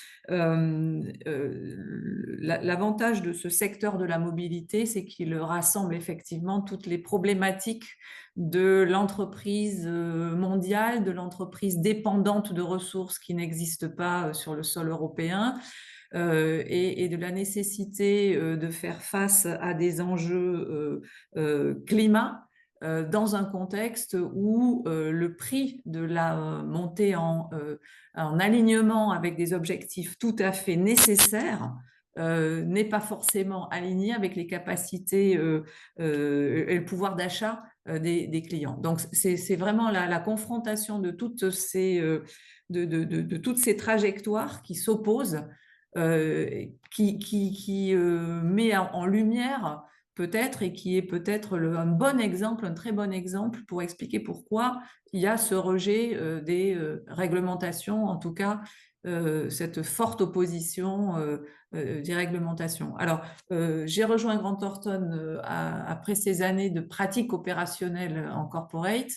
L'avantage de ce secteur de la mobilité, c'est qu'il rassemble effectivement toutes les problématiques de l'entreprise mondiale, de l'entreprise dépendante de ressources qui n'existent pas sur le sol européen, et de la nécessité de faire face à des enjeux climat dans un contexte où le prix de la montée en alignement avec des objectifs tout à fait nécessaires n'est pas forcément aligné avec les capacités et le pouvoir d'achat des clients. Donc, c'est vraiment la confrontation de toutes ces trajectoires qui s'opposent, qui met en lumière peut-être et qui est peut-être un bon exemple, un très bon exemple pour expliquer pourquoi il y a ce rejet des réglementations, en tout cas cette forte opposition des réglementations. Alors, j'ai rejoint Grant Thornton après ces années de pratique opérationnelle en corporate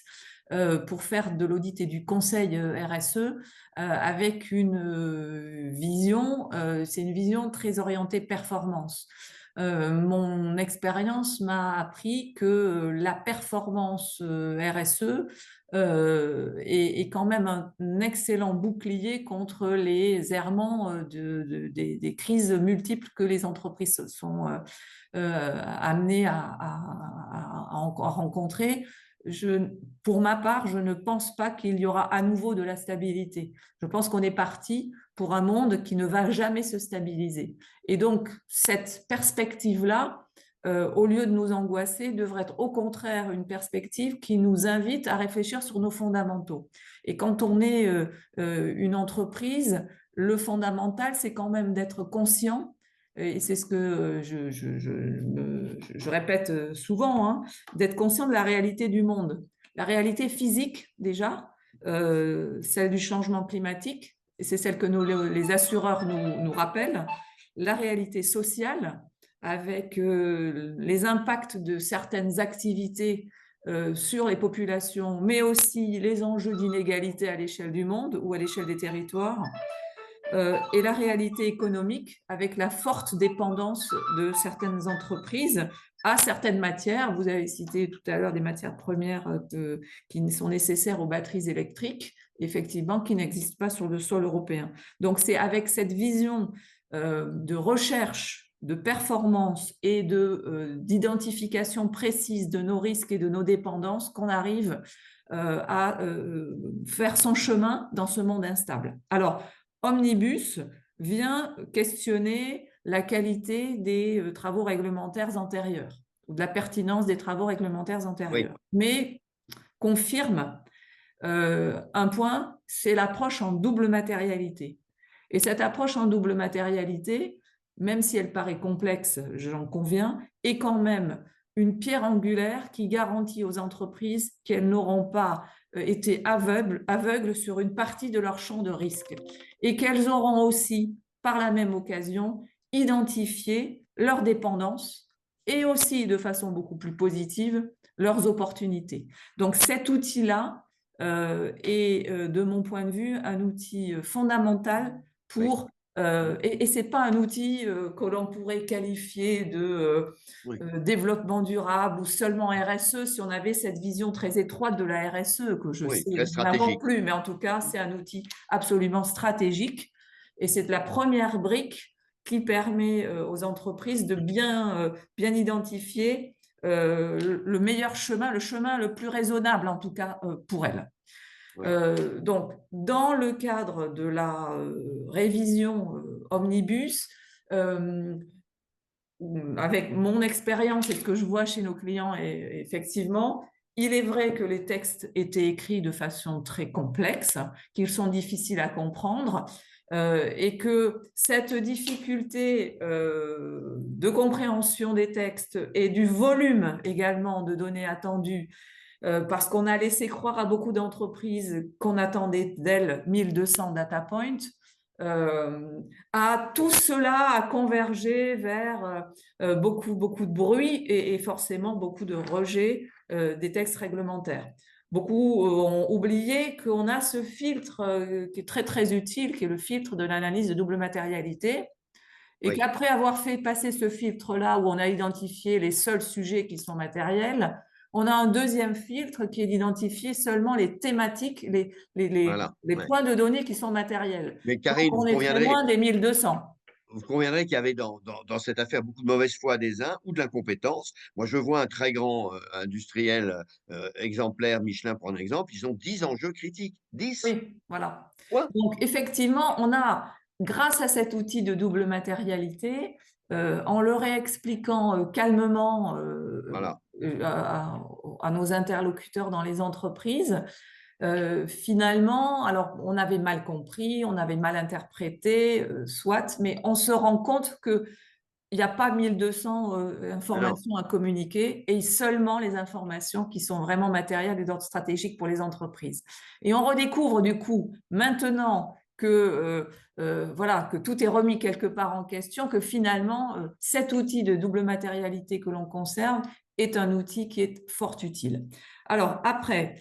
pour faire de l'audit et du conseil RSE avec une vision, c'est une vision très orientée performance. Mon expérience m'a appris que la performance RSE est quand même un excellent bouclier contre les errements des crises multiples que les entreprises sont amenées à rencontrer. Pour ma part, je ne pense pas qu'il y aura à nouveau de la stabilité. Je pense qu'on est parti pour un monde qui ne va jamais se stabiliser. Et donc, cette perspective-là, au lieu de nous angoisser, devrait être au contraire une perspective qui nous invite à réfléchir sur nos fondamentaux. Et quand on est une entreprise, le fondamental, c'est quand même d'être conscient, et c'est ce que je répète souvent, hein, d'être conscient de la réalité du monde. La réalité physique, déjà, celle du changement climatique, et c'est celle que les assureurs nous rappellent, la réalité sociale, avec les impacts de certaines activités sur les populations, mais aussi les enjeux d'inégalité à l'échelle du monde ou à l'échelle des territoires, et la réalité économique avec la forte dépendance de certaines entreprises à certaines matières. Vous avez cité tout à l'heure des matières premières qui sont nécessaires aux batteries électriques, effectivement, qui n'existent pas sur le sol européen. Donc, c'est avec cette vision de recherche, de performance et d'identification précise de nos risques et de nos dépendances qu'on arrive à faire son chemin dans ce monde instable. Alors, Omnibus vient questionner la qualité des travaux réglementaires antérieurs ou de la pertinence des travaux réglementaires antérieurs, mais confirme un point, c'est l'approche en double matérialité. Et cette approche en double matérialité, même si elle paraît complexe, j'en conviens, est quand même une pierre angulaire qui garantit aux entreprises qu'elles n'auront pas été aveugles sur une partie de leur champ de risque et qu'elles auront aussi, par la même occasion, identifié leurs dépendances et aussi, de façon beaucoup plus positive, leurs opportunités. Donc cet outil-là est, de mon point de vue, un outil fondamental pour et ce n'est pas un outil que l'on pourrait qualifier de développement durable ou seulement RSE si on avait cette vision très étroite de la RSE, que je sais, très nous n'avons stratégique. plus, mais en tout cas, c'est un outil absolument stratégique et c'est la première brique qui permet aux entreprises de bien identifier le meilleur chemin, le chemin le plus raisonnable en tout cas pour elles. Donc, dans le cadre de la révision Omnibus, avec mon expérience et ce que je vois chez nos clients, effectivement, il est vrai que les textes étaient écrits de façon très complexe, qu'ils sont difficiles à comprendre, et que cette difficulté de compréhension des textes et du volume également de données attendues, parce qu'on a laissé croire à beaucoup d'entreprises qu'on attendait d'elles 1200 data points, tout cela a convergé vers beaucoup de bruit et forcément beaucoup de rejet des textes réglementaires. Beaucoup ont oublié qu'on a ce filtre qui est très très utile, qui est le filtre de l'analyse de double matérialité, et qu'après avoir fait passer ce filtre-là où on a identifié les seuls sujets qui sont matériels, on a un deuxième filtre qui est d'identifier seulement les thématiques, les points de données qui sont matériels. Mais Donc, Karine, on est très loin des 1200. vous conviendrez qu'il y avait dans cette affaire beaucoup de mauvaise foi des uns ou de l'incompétence. Moi, je vois un très grand industriel exemplaire, Michelin pour un exemple, ils ont 10 enjeux critiques. 10. Oui, voilà. Quoi? Donc, effectivement, on a, grâce à cet outil de double matérialité, en le réexpliquant calmement Voilà. à nos interlocuteurs dans les entreprises, finalement, alors on avait mal compris, on avait mal interprété, soit, mais on se rend compte que il n'y a pas 1200 informations à communiquer et seulement les informations qui sont vraiment matérielles et d'ordre stratégique pour les entreprises. Et on redécouvre du coup, maintenant que, voilà, que tout est remis quelque part en question, que finalement, cet outil de double matérialité que l'on conserve est un outil qui est fort utile. Alors après,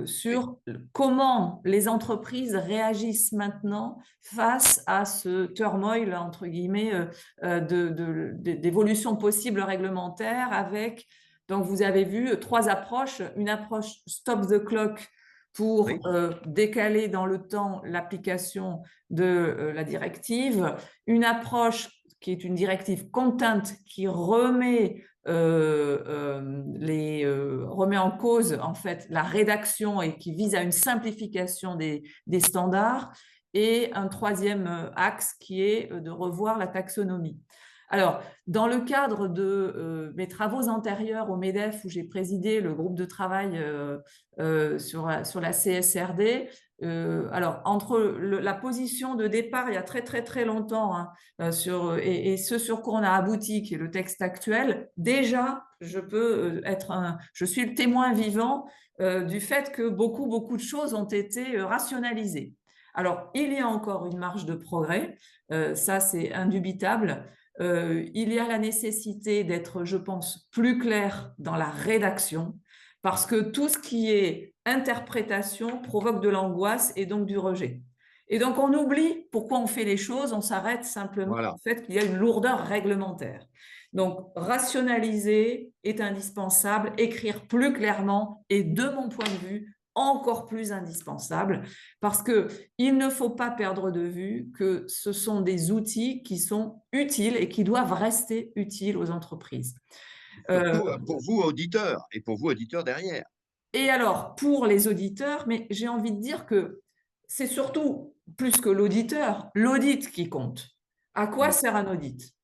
sur comment les entreprises réagissent maintenant face à ce turmoil, entre guillemets, d'évolution possible réglementaire avec, donc vous avez vu, 3 approches. Une approche stop the clock pour décaler dans le temps l'application de la directive. Une approche qui est une directive content qui remet remet en cause en fait la rédaction et qui vise à une simplification des standards, et un troisième axe qui est de revoir la taxonomie. Alors, dans le cadre de mes travaux antérieurs au MEDEF, où j'ai présidé le groupe de travail sur la CSRD, alors entre la position de départ il y a très très très longtemps et ce sur quoi on a abouti, qui est le texte actuel, déjà je suis le témoin vivant du fait que beaucoup de choses ont été rationalisées. Alors, il y a encore une marge de progrès, ça c'est indubitable. Il y a la nécessité d'être, je pense, plus clair dans la rédaction, parce que tout ce qui est interprétation provoque de l'angoisse et donc du rejet. Et donc, on oublie pourquoi on fait les choses, on s'arrête simplement au fait qu'il y a une lourdeur réglementaire. Donc, rationaliser est indispensable, écrire plus clairement est, de mon point de vue, encore plus indispensable, parce qu'il ne faut pas perdre de vue que ce sont des outils qui sont utiles et qui doivent rester utiles aux entreprises. Surtout pour vous, auditeurs, et pour vous, auditeurs derrière. Et alors, pour les auditeurs, mais j'ai envie de dire que c'est surtout, plus que l'auditeur, l'audit qui compte. À quoi Mmh. sert un audit?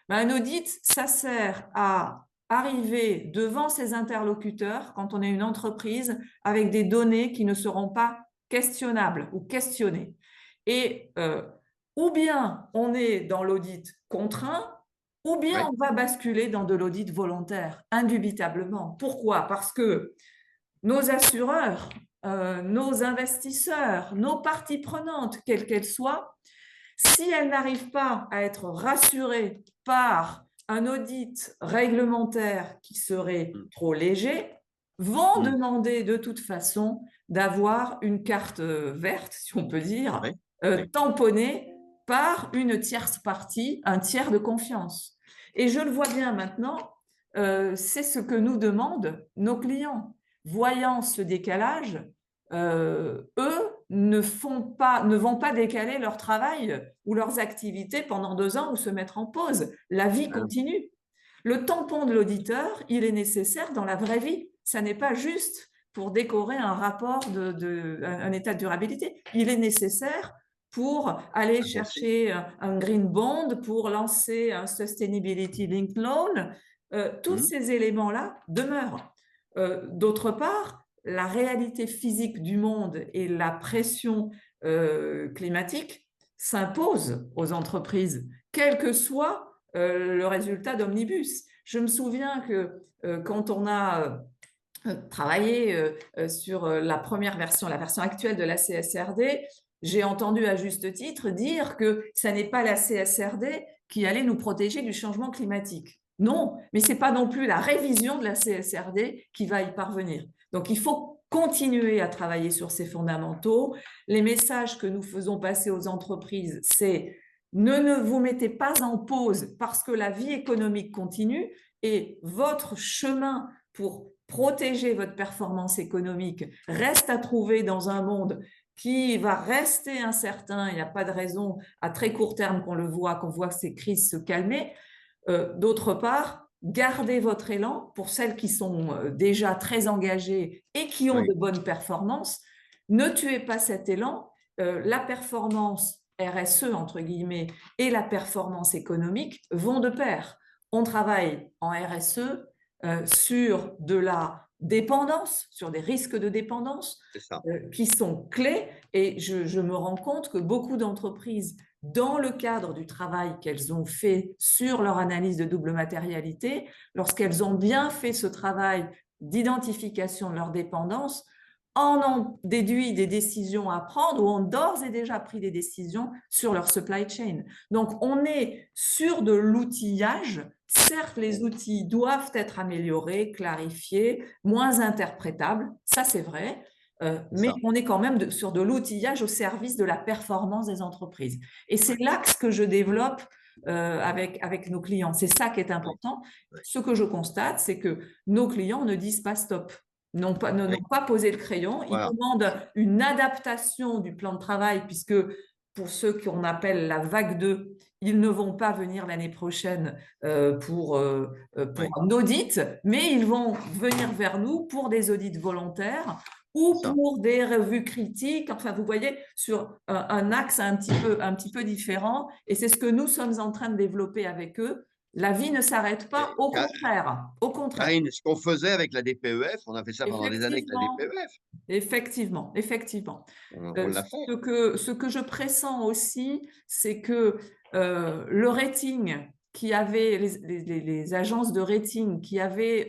Ben, un audit, ça sert à arriver devant ses interlocuteurs, quand on est une entreprise, avec des données qui ne seront pas questionnables ou questionnées. Et ou bien on est dans l'audit contraint, ou bien Ouais. on va basculer dans de l'audit volontaire, indubitablement. Pourquoi? Parce que nos assureurs, nos investisseurs, nos parties prenantes, quelles qu'elles soient, si elles n'arrivent pas à être rassurées par un audit réglementaire qui serait Mmh. trop léger, vont Mmh. demander de toute façon d'avoir une carte verte, si on peut dire, Ouais. Ouais. tamponnée par une tierce partie, un tiers de confiance. Et je le vois bien maintenant, c'est ce que nous demandent nos clients. Voyant ce décalage, eux ne vont pas décaler leur travail ou leurs activités pendant 2 ans ou se mettre en pause. La vie Ah non. continue. Le tampon de l'auditeur, il est nécessaire dans la vraie vie. Ça n'est pas juste pour décorer un rapport un état de durabilité. Il est nécessaire pour aller Avancer. chercher un green bond, pour lancer un sustainability linked loan. Tous Mmh. ces éléments-là demeurent. D'autre part, la réalité physique du monde et la pression climatique s'imposent aux entreprises, quel que soit le résultat d'Omnibus. Je me souviens que quand on a travaillé sur la première version, la version actuelle de la CSRD, j'ai entendu à juste titre dire que ça n'est pas la CSRD qui allait nous protéger du changement climatique. Non, mais ce n'est pas non plus la révision de la CSRD qui va y parvenir. Donc, il faut continuer à travailler sur ces fondamentaux. Les messages que nous faisons passer aux entreprises, c'est ne vous mettez pas en pause parce que la vie économique continue et votre chemin pour protéger votre performance économique reste à trouver dans un monde qui va rester incertain. Il n'y a pas de raison à très court terme qu'on voit ces crises se calmer. D'autre part, gardez votre élan pour celles qui sont déjà très engagées et qui ont Oui. de bonnes performances. Ne tuez pas cet élan. La performance RSE, entre guillemets, et la performance économique vont de pair. On travaille en RSE sur de la dépendance, sur des risques de dépendance C'est ça. qui sont clés. Et je me rends compte que beaucoup d'entreprises, dans le cadre du travail qu'elles ont fait sur leur analyse de double matérialité, lorsqu'elles ont bien fait ce travail d'identification de leur dépendance, en ont déduit des décisions à prendre ou ont d'ores et déjà pris des décisions sur leur supply chain. Donc, on est sur de l'outillage. Certes, les outils doivent être améliorés, clarifiés, moins interprétables, ça c'est vrai, mais Ça. on est quand même sur de l'outillage au service de la performance des entreprises. Et c'est l'axe que je développe avec nos clients. C'est ça qui est Oui. important. Oui. Ce que je constate, c'est que nos clients ne disent pas stop, n'ont Oui. pas posé le crayon. Ils Voilà. demandent une adaptation du plan de travail, puisque pour ceux qu'on appelle la vague 2, ils ne vont pas venir l'année prochaine pour Oui. un audit, mais ils vont venir vers nous pour des audits volontaires ou Ça. pour des revues critiques. Enfin, vous voyez, sur un axe un petit peu différent. Et c'est ce que nous sommes en train de développer avec eux. La vie ne s'arrête pas, au Ca contraire. Au contraire. Karine, ce qu'on faisait avec la DPEF, on a fait ça pendant des années avec la Effectivement, DPEF. effectivement, effectivement. On l'a fait. Ce que je pressens aussi, c'est que le rating qui avait, les agences de rating qui avaient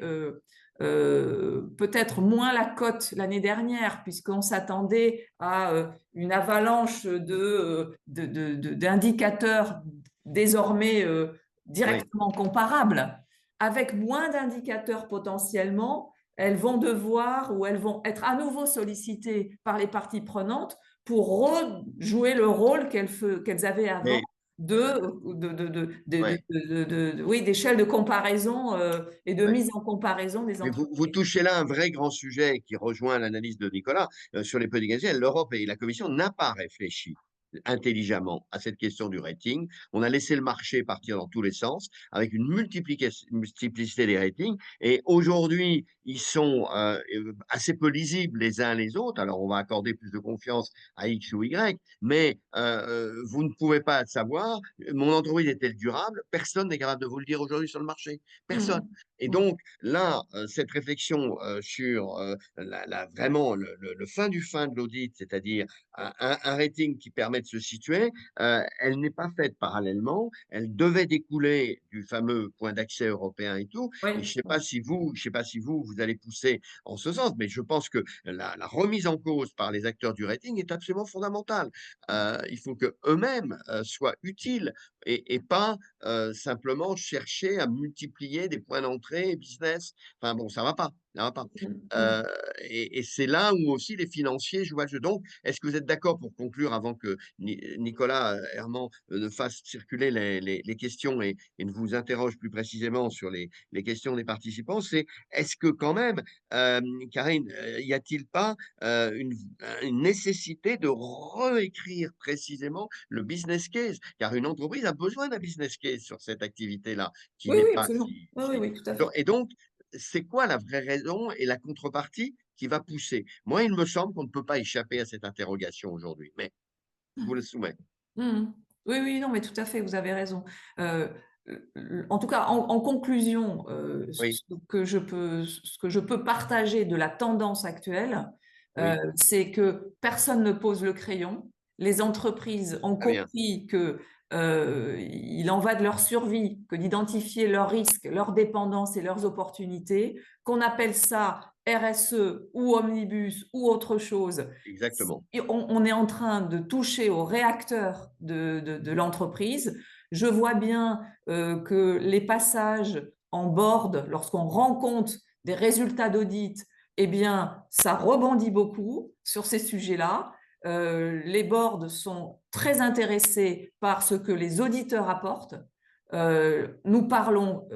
peut-être moins la cote l'année dernière, puisqu'on s'attendait à une avalanche d'indicateurs désormais Oui. directement comparables, avec moins d'indicateurs potentiellement, elles vont devoir ou elles vont être à nouveau sollicitées par les parties prenantes pour rejouer le rôle qu'elles avaient avant Mais ouais. oui, d'échelle de comparaison et de Ouais. mise en comparaison des Mais vous entreprises. touchez là un vrai grand sujet qui rejoint l'analyse de Nicolas sur les produits gaziers. L'Europe et la Commission n'a pas réfléchi intelligemment à cette question du rating. On a laissé le marché partir dans tous les sens avec une multiplicité des ratings. Et aujourd'hui, ils sont assez peu lisibles les uns les autres. Alors, on va accorder plus de confiance à X ou Y, mais vous ne pouvez pas savoir, mon entreprise est-elle durable? Personne n'est capable de vous le dire aujourd'hui sur le marché. Personne. Mhm. Et Ouais. donc, là, cette réflexion sur vraiment le fin du fin de l'audit, c'est-à-dire un rating qui permet de se situer, elle n'est pas faite parallèlement. Elle devait découler du fameux point d'accès européen et tout. Oui, Et oui. je sais pas si vous allez pousser en ce sens, mais je pense que la remise en cause par les acteurs du rating est absolument fondamentale. Il faut que eux-mêmes soient utiles et pas simplement chercher à multiplier des points d'entrée business. Enfin bon, ça va pas. Ça va pas. Mhm. Mhm. Heu et c'est là où aussi les financiers jouent à le jeu. Donc, est-ce que vous êtes d'accord pour conclure avant que Nicolas Herman ne fasse circuler les questions et ne vous interroge plus précisément sur les questions des participants? C'est est-ce que quand même, Karine, y a-t-il pas une nécessité de réécrire précisément le business case? Car une entreprise a besoin d'un business case sur cette activité-là, qui Oui, n'est oui, pas absolument. Oui, oui, oui, tout à fait. et donc, c'est quoi la vraie raison et la contrepartie qui va pousser? Moi, il me semble qu'on ne peut pas échapper à cette interrogation aujourd'hui, mais je vous le soumets. Mhm. Oui, oui, non, mais tout à fait, vous avez raison. Euh, En tout cas, en conclusion, Oui, ce que je peux partager de la tendance actuelle, oui, c'est que personne ne pose le crayon. Les entreprises ont très bien, compris que il en va de leur survie, que d'identifier leurs risques, leurs dépendances et leurs opportunités, qu'on appelle ça RSE ou omnibus ou autre chose. exactement. On est en train de toucher au réacteur de l'entreprise. Je vois bien que les passages en board, lorsqu'on rend compte des résultats d'audit, eh bien, ça rebondit beaucoup sur ces sujets-là. Les boards sont très intéressés par ce que les auditeurs apportent. Nous parlons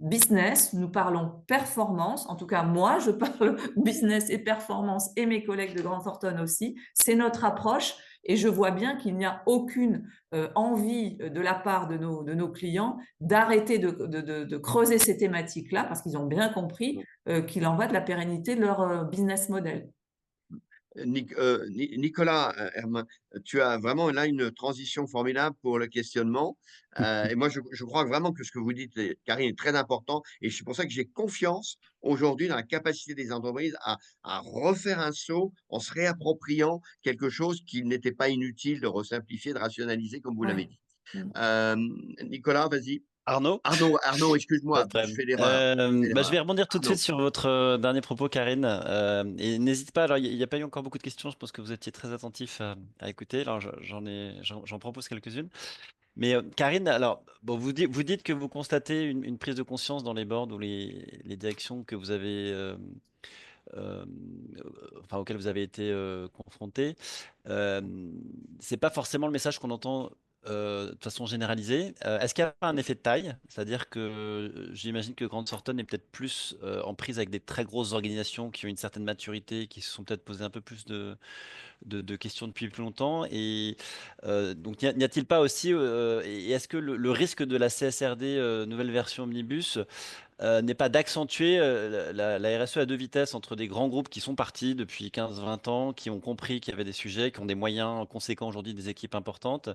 business, nous parlons performance. En tout cas, moi, je parle business et performance et mes collègues de Grant Thornton aussi. C'est notre approche et je vois bien qu'il n'y a aucune envie de la part de nos clients d'arrêter de creuser ces thématiques-là parce qu'ils ont bien compris qu'il en va de la pérennité de leur business model. Nicolas Herman, tu as vraiment là une transition formidable pour le questionnement. Et moi, je crois vraiment que ce que vous dites, Karine, est très important. Et c'est pour ça que j'ai confiance aujourd'hui dans la capacité des entreprises à refaire un saut en se réappropriant quelque chose qu'il n'était pas inutile de resimplifier, de rationaliser, comme vous Ouais. l'avez dit. Euh, Nicolas, vas-y. Arnaud? Arnaud, Pas excuse-moi, de je problème. fais l'erreur. Je fais Je vais l'erreur. rebondir tout de suite Arnaud. sur votre dernier propos, Karine. Et n'hésite pas, alors il n'y a pas eu encore beaucoup de questions, je pense que vous étiez très attentif à écouter. Alors j'en propose quelques-unes. Mais Karine, alors bon, vous dites que vous constatez une prise de conscience dans les boards ou les directions que vous avez, euh, enfin, auxquelles vous avez été confrontés. Euh, c'est pas forcément le message qu'on entend de façon généralisée. Est-ce qu'il y a pas un effet de taille? C'est-à-dire que j'imagine que Grant Thornton est peut-être plus en prise avec des très grosses organisations qui ont une certaine maturité, qui se sont peut-être posé un peu plus de questions depuis plus longtemps. Et donc, n'y a-t-il pas aussi, et est-ce que le risque de la CSRD nouvelle version Omnibus n'est pas d'accentuer la RSE à deux vitesses entre des grands groupes qui sont partis depuis 15-20 ans, qui ont compris qu'il y avait des sujets, qui ont des moyens conséquents aujourd'hui, des équipes importantes,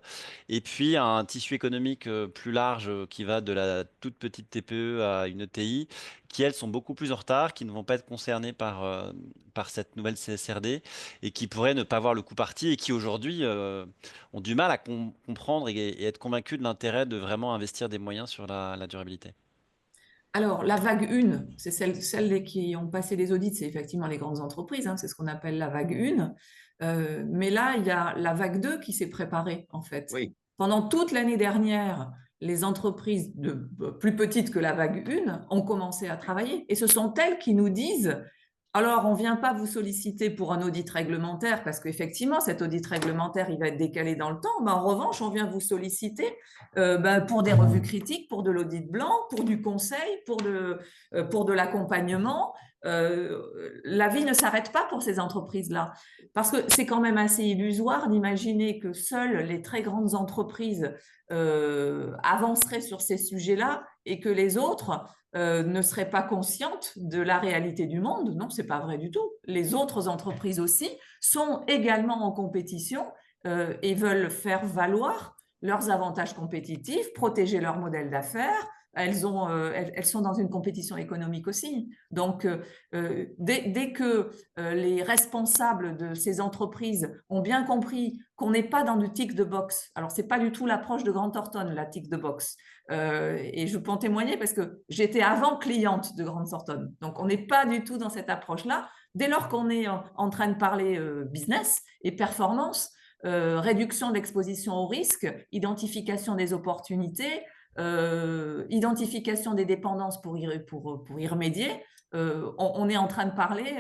et puis un tissu économique plus large qui va de la toute petite TPE à une ETI, qui elles sont beaucoup plus en retard, qui ne vont pas être concernées par cette nouvelle CSRD et qui pourraient ne pas voir le coup parti et qui aujourd'hui ont du mal à comprendre et être convaincus de l'intérêt de vraiment investir des moyens sur la durabilité. Alors, la vague 1, c'est celles qui ont passé les audits, c'est effectivement les grandes entreprises, hein, c'est ce qu'on appelle la vague 1. Mais là, il y a la vague 2 qui s'est préparée, en fait. Oui, Pendant toute l'année dernière, les entreprises plus petites que la vague 1 ont commencé à travailler. Et ce sont elles qui nous disent, alors, on ne vient pas vous solliciter pour un audit réglementaire, parce qu'effectivement, cet audit réglementaire, il va être décalé dans le temps. Mais en revanche, on vient vous solliciter pour des revues critiques, pour de l'audit blanc, pour du conseil, pour de l'accompagnement. la vie ne s'arrête pas pour ces entreprises-là. Parce que c'est quand même assez illusoire d'imaginer que seules les très grandes entreprises avanceraient sur ces sujets-là et que les autres ne seraient pas conscientes de la réalité du monde. Non, c'est pas vrai du tout. Les autres entreprises aussi sont également en compétition et veulent faire valoir leurs avantages compétitifs, protéger leur modèle d'affaires. Elles sont dans une compétition économique aussi. Donc, dès que les responsables de ces entreprises ont bien compris qu'on n'est pas dans du tick de box, alors c'est pas du tout l'approche de Grant Thornton, la tick de box, et je peux en témoigner parce que j'étais avant cliente de Grant Thornton, donc on n'est pas du tout dans cette approche-là. Dès lors qu'on est en train de parler business et performance, réduction de l'exposition au risque, identification des opportunités, identification des dépendances pour y remédier, on est en train de parler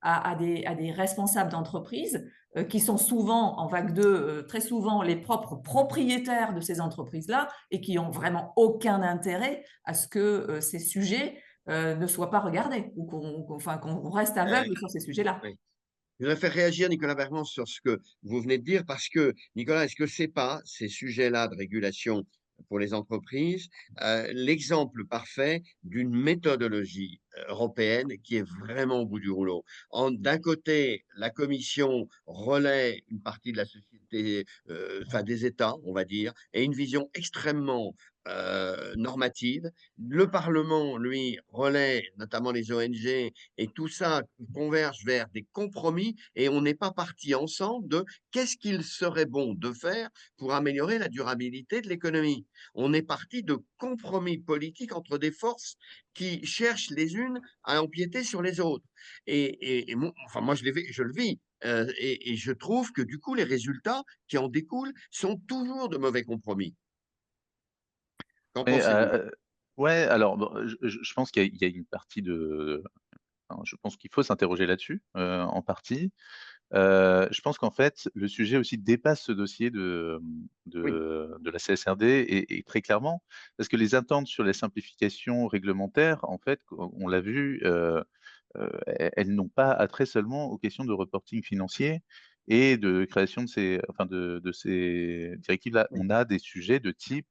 à des responsables d'entreprise qui sont souvent, en vague 2, très souvent les propres propriétaires de ces entreprises-là et qui ont vraiment aucun intérêt à ce que ces sujets ne soient pas regardés ou qu'on reste aveugle sur ces sujets-là. Oui. Je voudrais faire réagir Nicolas Bermond sur ce que vous venez de dire parce que, Nicolas, est-ce que c'est pas ces sujets-là de régulation pour les entreprises l'exemple parfait d'une méthodologie européenne qui est vraiment au bout du rouleau? D'un côté, la Commission relaie une partie de la société, enfin des États, on va dire, et une vision extrêmement normative. Le Parlement, lui, relaie notamment les ONG et tout ça converge vers des compromis et on n'est pas parti ensemble de qu'est-ce qu'il serait bon de faire pour améliorer la durabilité de l'économie. On est parti de compromis politiques entre des forces qui cherchent les unes à empiéter sur les autres. Enfin, moi, je le vis. Et je trouve que du coup, les résultats qui en découlent sont toujours de mauvais compromis. Qu'en Mais, pensez-vous? ouais, alors bon, je pense qu'il y a une partie de, enfin, je pense qu'il faut s'interroger là-dessus, en partie. Je pense qu'en fait, le sujet aussi dépasse ce dossier Oui, de la CSRD et très clairement, parce que les attentes sur les simplifications réglementaires, en fait, on l'a vu, elles n'ont pas attrait seulement aux questions de reporting financier et de création de ces, enfin de ces directives-là. oui. On a des sujets de type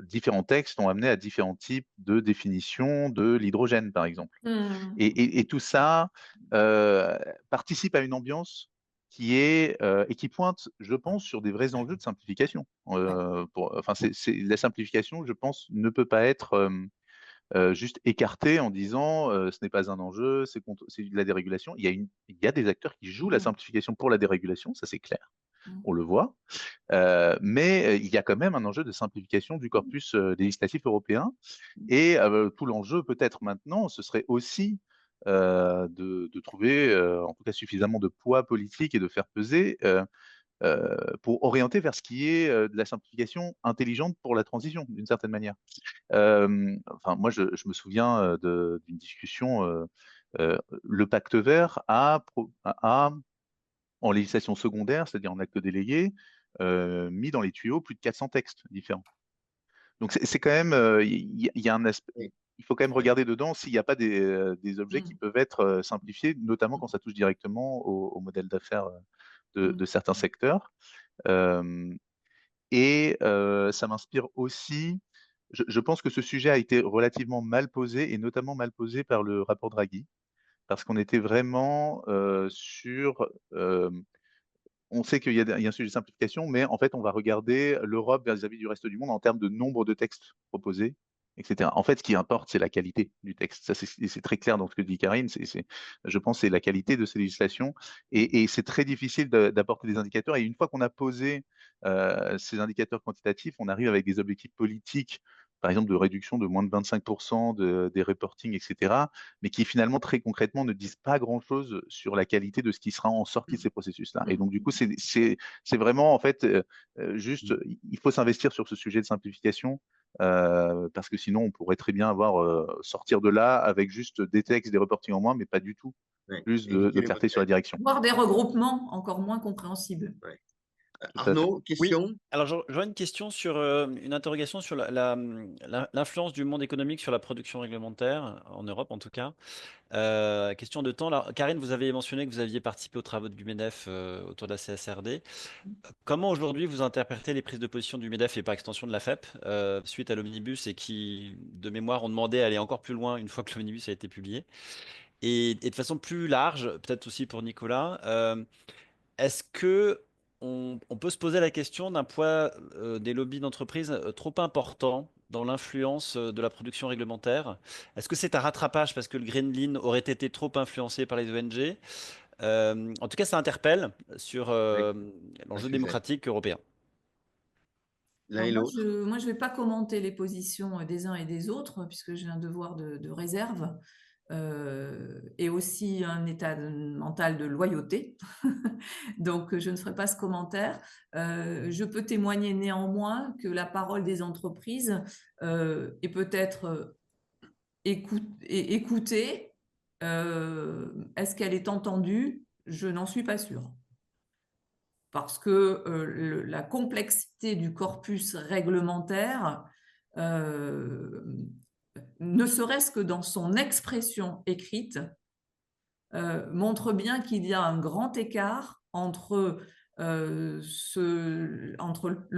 différents textes ont amené à différents types de définitions de l'hydrogène, par exemple. Et tout ça participe à une ambiance qui est et qui pointe, je pense, sur des vrais enjeux de simplification. Enfin, la simplification, je pense, ne peut pas être juste écartée en disant ce n'est pas un enjeu, c'est de la dérégulation. Il y a des acteurs qui jouent la simplification pour la dérégulation, ça c'est clair, on le voit. Mais il y a quand même un enjeu de simplification du corpus législatif européen. Et tout l'enjeu, peut-être maintenant, ce serait aussi de trouver, en tout cas, suffisamment de poids politique et de faire peser pour orienter vers ce qui est de la simplification intelligente pour la transition, d'une certaine manière. Enfin, moi, je me souviens d'une discussion. Le pacte vert a en législation secondaire, c'est-à-dire en acte délégué, mis dans les tuyaux plus de 400 textes différents. Donc c'est quand même, il y a un aspect, Oui, il faut quand même oui. regarder dedans s'il n'y a pas des objets qui peuvent être simplifiés, notamment quand ça touche directement au modèle d'affaires de certains secteurs. Euh, Ça m'inspire aussi, je pense que ce sujet a été relativement mal posé, et notamment mal posé par le rapport Draghi, parce qu'on était vraiment sur on sait il y a un sujet de simplification, mais en fait, on va regarder l'Europe vis-à-vis du reste du monde en termes de nombre de textes proposés, etc. En fait, ce qui importe, c'est la qualité du texte. Ça, c'est très clair dans ce que dit Karine. Je pense, c'est la qualité de ces législations. Et c'est très difficile d'apporter des indicateurs. Et une fois qu'on a posé ces indicateurs quantitatifs, on arrive avec des objectifs politiques, par exemple de réduction de moins de 25% des reportings, etc., mais qui finalement, très concrètement, ne disent pas grand-chose sur la qualité de ce qui sera en sortie de ces processus-là. Et donc, du coup, c'est vraiment, en fait, juste, il faut s'investir sur ce sujet de simplification, parce que sinon, on pourrait très bien sortir de là avec juste des textes, des reportings en moins, mais pas du tout Ouais. plus de Éviter les clarté sur la mots-clés. direction. Voire des regroupements encore moins compréhensibles. Ouais. tout à fait. Arnaud, Oui, question? alors j'aurais une question sur une interrogation sur l'influence du monde économique sur la production réglementaire, en Europe en tout cas. Question de temps. Là, Karine, vous avez mentionné que vous aviez participé aux travaux du MEDEF autour de la CSRD. Comment aujourd'hui vous interprétez les prises de position du MEDEF et par extension de la FEP suite à l'omnibus et qui, de mémoire, ont demandé à aller encore plus loin une fois que l'omnibus a été publié? Et de façon plus large, peut-être aussi pour Nicolas, est-ce que on peut se poser la question d'un poids des lobbies d'entreprise trop important dans l'influence de la production réglementaire? Est-ce que c'est un rattrapage parce que le Green Deal aurait été trop influencé par les ONG? En tout cas, ça interpelle sur Oui, un l'enjeu sujet. démocratique européen. L'un Alors et moi, l'autre. je vais pas commenter les positions des uns et des autres, puisque j'ai un devoir de réserve et aussi un état mental de loyauté. Donc, je ne ferai pas ce commentaire. Je peux témoigner néanmoins que la parole des entreprises est peut-être écoutée. Est-ce qu'elle est entendue? Je n'en suis pas sûre. Parce que la complexité du corpus réglementaire, ne serait-ce que dans son expression écrite, montre bien qu'il y a un grand écart entre le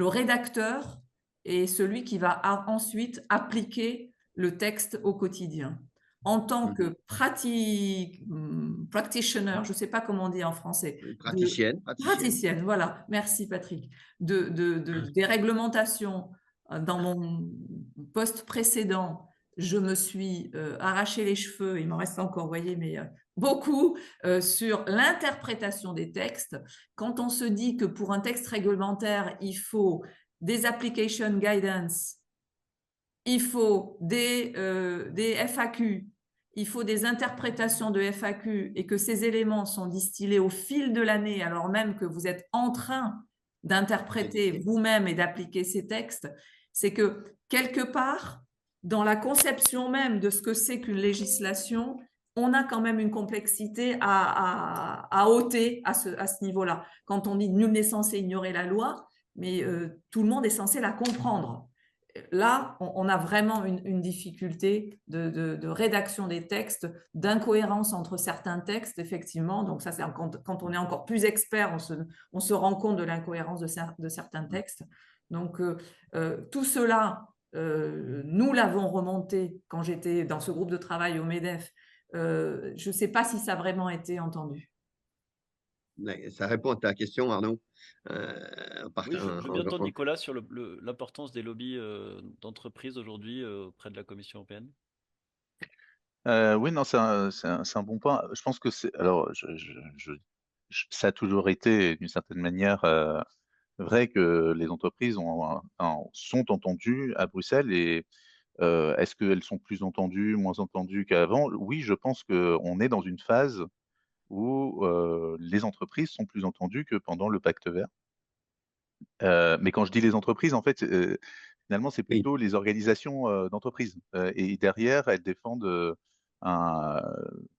rédacteur et celui qui va ensuite appliquer le texte au quotidien. En tant Mhm. que practitioner, je ne sais pas comment on dit en français, Praticienne. praticienne, voilà, merci Patrick, des réglementations dans mon poste précédent, je me suis arraché les cheveux, il m'en reste encore, vous voyez, mais beaucoup sur l'interprétation des textes. Quand on se dit que pour un texte réglementaire, il faut des application guidance, il faut des FAQ, il faut des interprétations de FAQ et que ces éléments sont distillés au fil de l'année, alors même que vous êtes en train d'interpréter vous-même et d'appliquer ces textes, c'est que quelque part, dans la conception même de ce que c'est qu'une législation, on a quand même une complexité à ôter à ce niveau-là. Quand on dit nul n'est censé ignorer la loi, mais tout le monde est censé la comprendre. Là, on a vraiment une difficulté de rédaction des textes, d'incohérence entre certains textes, effectivement. Donc ça, c'est quand on est encore plus expert, on se rend compte de l'incohérence de certains textes. Donc tout cela, nous l'avons remonté quand j'étais dans ce groupe de travail au MEDEF. Je ne sais pas si ça a vraiment été entendu. Ça répond à ta question, Arnaud. Oui, je veux bien entendre Nicolas sur l'importance des lobbies d'entreprise aujourd'hui auprès de la Commission européenne. Oui, non, c'est un bon point. Je pense que c'est alors ça a toujours été d'une certaine manière vrai que les entreprises sont entendues à Bruxelles et est-ce qu'elles sont plus entendues, moins entendues qu'avant? Oui, je pense qu'on est dans une phase où les entreprises sont plus entendues que pendant le Pacte vert. Mais quand je dis les entreprises, en fait, finalement, c'est Oui, plutôt les organisations d'entreprises. Et derrière, elles défendent un,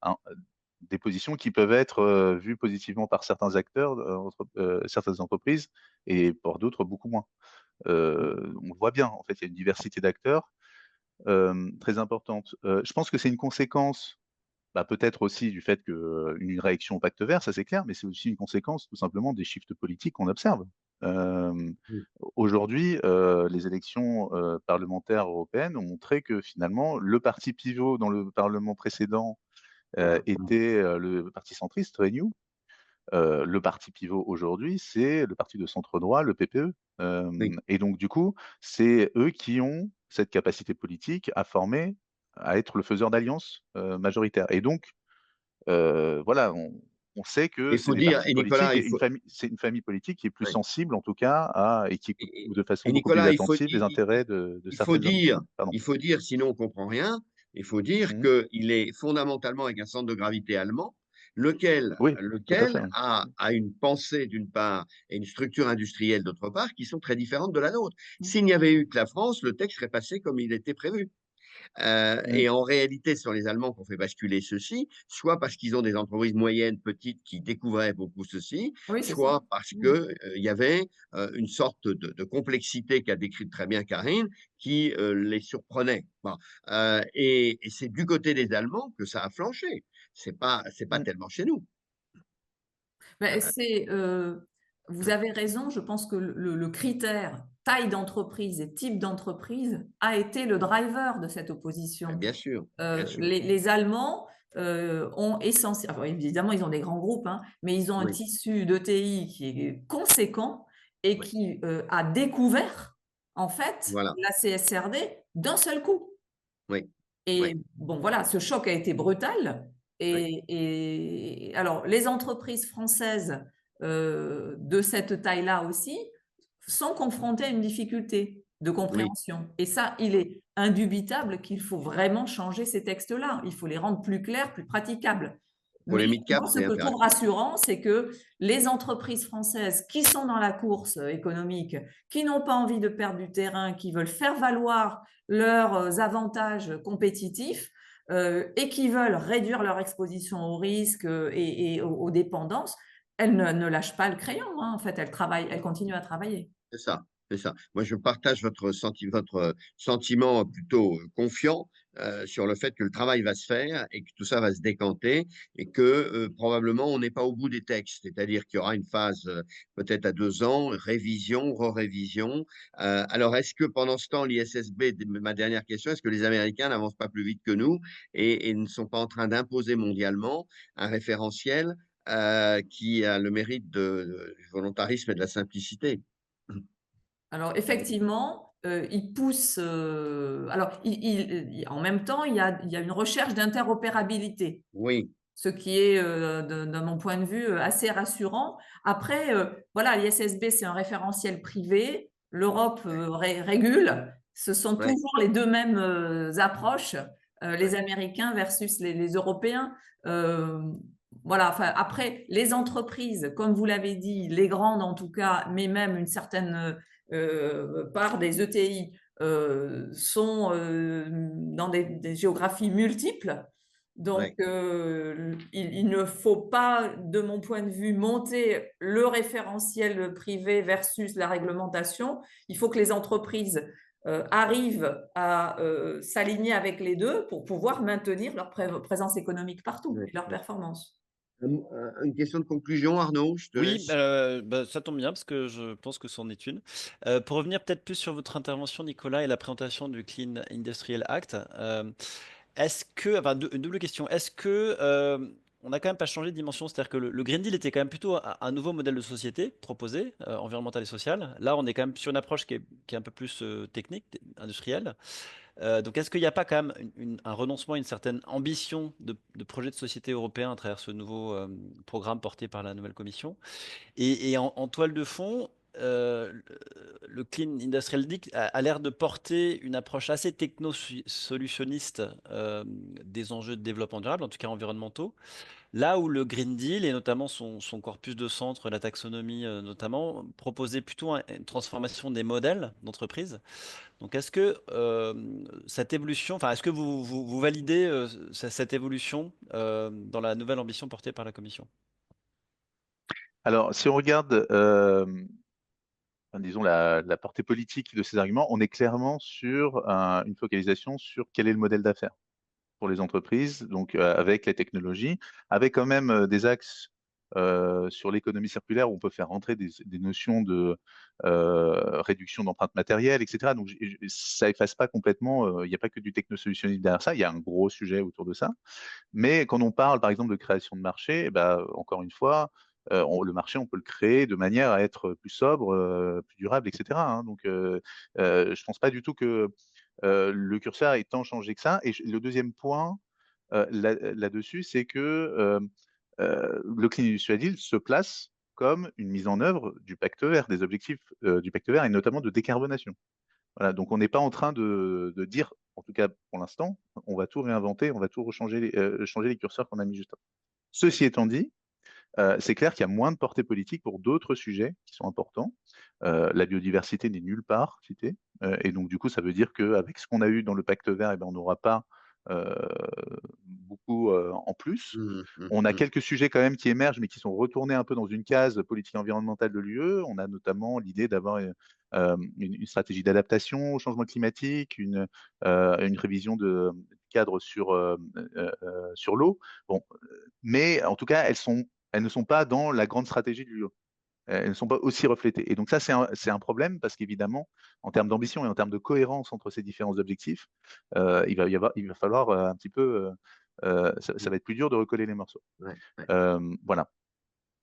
un- des positions qui peuvent être vues positivement par certains acteurs, certaines entreprises, et pour d'autres, beaucoup moins. On le voit bien, en fait, il y a une diversité d'acteurs très importante. Je pense que c'est une conséquence bah, peut-être aussi du fait qu'une réaction au pacte vert, ça c'est clair, mais c'est aussi une conséquence tout simplement des shifts politiques qu'on observe. Euh, oui. Aujourd'hui, les élections parlementaires européennes ont montré que finalement, le parti pivot dans le Parlement précédent était le parti centriste Renew. Le parti pivot aujourd'hui, c'est le parti de centre droit, le PPE. Oui. Et donc, du coup, c'est eux qui ont cette capacité politique à former, à être le faiseur d'alliances majoritaires. Et donc, voilà, on sait que Il c'est faut des dire, partis et Nicolas, politiques, c'est une famille politique qui est plus ouais. sensible en tout cas et qui écoute de façon Et beaucoup plus Nicolas, attentive les intérêts de il faut certaines dire, industries. Pardon. sinon on comprend rien, il faut dire Mhm. qu'il est fondamentalement avec un centre de gravité allemand, lequel, Oui, tout à fait. Oui. a une pensée d'une part et une structure industrielle d'autre part qui sont très différentes de la nôtre. Mm. S'il n'y avait eu que la France, le texte serait passé comme il était prévu. Et en réalité, ce sont les Allemands qui ont fait basculer ceci, soit parce qu'ils ont des entreprises moyennes, petites, qui découvraient beaucoup ceci, Oui, c'est ça. soit parce que, il y avait, une sorte de complexité qu'a décrite très bien Karine, qui, les surprenait. Bon, et c'est du côté des Allemands que ça a flanché. C'est pas Mmh. tellement chez nous. Beh, Heu, vous avez raison, je pense que le critère taille d'entreprise et type d'entreprise a été le driver de cette opposition. bien sûr, bien sûr. Les Allemands, ont évidemment, ils ont des grands groupes, hein, mais ils ont un Oui, tissu d'ETI qui est conséquent et oui, qui, a découvert, en fait, voilà. la CSRD d'un seul coup. Oui, oui, Et bon, voilà, ce choc a été brutal oui, et alors les entreprises françaises, de cette taille-là aussi, sont confrontées à une difficulté de oui. compréhension et ça, il est indubitable qu'il faut vraiment changer ces textes-là. Il faut les rendre plus clairs, plus praticables. Pour Mais les mid-cap, moi, ce c'est que je trouve impératif. rassurant, c'est que les entreprises françaises qui sont dans la course, économique, qui n'ont pas envie de perdre du terrain, qui veulent faire valoir leurs avantages compétitifs, et qui veulent réduire leur exposition aux risques, et aux dépendances, elles ne lâchent pas le crayon, hein, en fait, elles continuent à travailler. C'est ça, c'est ça. Moi, je partage votre sentiment plutôt, confiant, sur le fait que le travail va se faire et que tout ça va se décanter et que, probablement on n'est pas au bout des textes. C'est-à-dire qu'il y aura une phase, peut-être à 2 ans, révision, re-révision. Alors est-ce que pendant ce temps l'ISSB ma dernière question, est-ce que les Américains n'avancent pas plus vite que nous et ne sont pas en train d'imposer mondialement un référentiel, qui a le mérite du volontarisme et de la simplicité? Alors effectivement, ils poussent, alors en même temps, il y a une recherche d'interopérabilité. Oui, Ce qui est, de mon point de vue, assez rassurant. Après, voilà, l'ISSB, c'est un référentiel privé. L'Europe, régule. Ce sont ouais, toujours les 2 mêmes, approches, les ouais, Américains versus les Européens. Hem, voilà, enfin, après, les entreprises, comme vous l'avez dit, les grandes en tout cas, mais même une certaine, part des ETI, sont, dans des géographies multiples. Donc, ouais, il ne faut pas, de mon point de vue, monter le référentiel privé versus la réglementation. Il faut que les entreprises, arrivent à, s'aligner avec les 2 pour pouvoir maintenir leur présence économique partout ouais, et leur ouais. performance. Une question de conclusion, Arnaud, je te Oui, laisse. bah, ça tombe bien parce que je pense que c'en est une. Pour revenir peut-être plus sur votre intervention, Nicolas, et la présentation du Clean Industrial Act, est-ce que, enfin, double question, est-ce que on n'a quand même pas changé de dimension? C'est-à-dire que le Green Deal était quand même plutôt un nouveau modèle de société proposé, environnemental et social. Là, on est quand même sur une approche qui est un peu plus technique, industrielle. Donc, est-ce qu'il n'y a pas quand même un renoncement, une certaine ambition de projet de société européen à travers ce nouveau programme porté par la nouvelle Commission? Et en toile de fond, le Clean Industrial Deal a l'air de porter une approche assez techno-solutionniste des enjeux de développement durable, en tout cas environnementaux, là où le Green Deal, et notamment son corpus de centre, la taxonomie notamment, proposait plutôt une transformation des modèles d'entreprise. Donc est-ce que cette évolution, enfin est-ce que vous validez cette évolution dans la nouvelle ambition portée par la Commission? Alors, si on regarde, enfin, disons, la portée politique de ces arguments, on est clairement sur une focalisation sur quel est le modèle d'affaires pour les entreprises, donc avec les technologies, avec quand même des axes sur l'économie circulaire où on peut faire rentrer des notions de réduction d'empreinte matérielle, etc. Donc ça efface pas complètement, il n'y a pas que du technosolutionnisme derrière ça, il y a un gros sujet autour de ça. Mais quand on parle, par exemple, de création de marché, eh ben, encore une fois, le marché, on peut le créer de manière à être plus sobre, plus durable, et cetera, hein. Donc, je pense pas du tout que, le curseur ait tant changé que ça. Et le deuxième point, là-dessus, c'est que, le Clean Industrial Deal se place comme une mise en œuvre du pacte vert, des objectifs, du pacte vert et notamment de décarbonation. Voilà, donc on n'est pas en train de dire, en tout cas pour l'instant, on va tout réinventer, on va tout rechanger, changer les curseurs qu'on a mis juste avant. Ceci étant dit, c'est clair qu'il y a moins de portée politique pour d'autres sujets qui sont importants. La biodiversité n'est nulle part citée, Et donc du coup, ça veut dire qu'avec ce qu'on a eu dans le pacte vert, et ben, on n'aura pas, heu, beaucoup, en plus. Mmh, mmh, On a mmh. quelques sujets quand même qui émergent, mais qui sont retournés un peu dans une case politique environnementale de l'UE. On a notamment l'idée d'avoir, une stratégie d'adaptation au changement climatique, une révision du cadre sur l'eau. Bon, mais en tout cas, elles ne sont pas dans la grande stratégie de l'UE. Elles ne sont pas aussi reflétées et donc ça, c'est un problème parce qu'évidemment, en termes d'ambition et en termes de cohérence entre ces différents objectifs, il va falloir, un petit peu, ça va être plus dur de recoller les morceaux. Ouais, ouais. Voilà.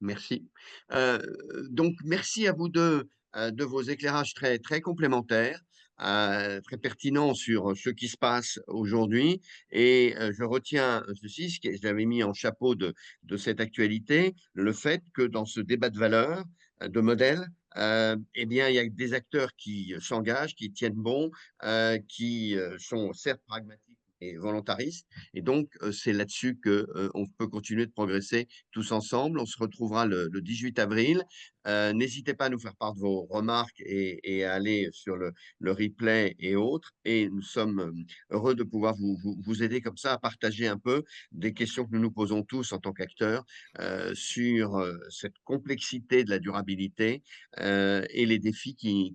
Merci. Heu, donc merci à vous 2 de vos éclairages très très complémentaires, très pertinents sur ce qui se passe aujourd'hui et je retiens ceci, ce que j'avais mis en chapeau de cette actualité, le fait que dans ce débat de valeurs, de modèles, eh bien, il y a des acteurs qui s'engagent, qui tiennent bon, qui, sont certes pragmatiques et volontaristes et donc c'est là-dessus que, on peut continuer de progresser tous ensemble. On se retrouvera le 18 avril. N'hésitez pas à nous faire part de vos remarques et à aller sur le replay et autres. Et nous sommes heureux de pouvoir vous aider comme ça à partager un peu des questions que nous nous posons tous en tant qu'acteurs sur cette complexité de la durabilité et les défis qui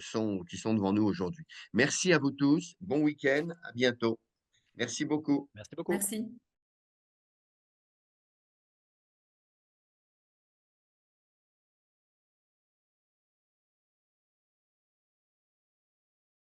sont devant nous aujourd'hui. Merci à vous tous. Bon week-end. À bientôt. Merci beaucoup. Merci beaucoup. Merci.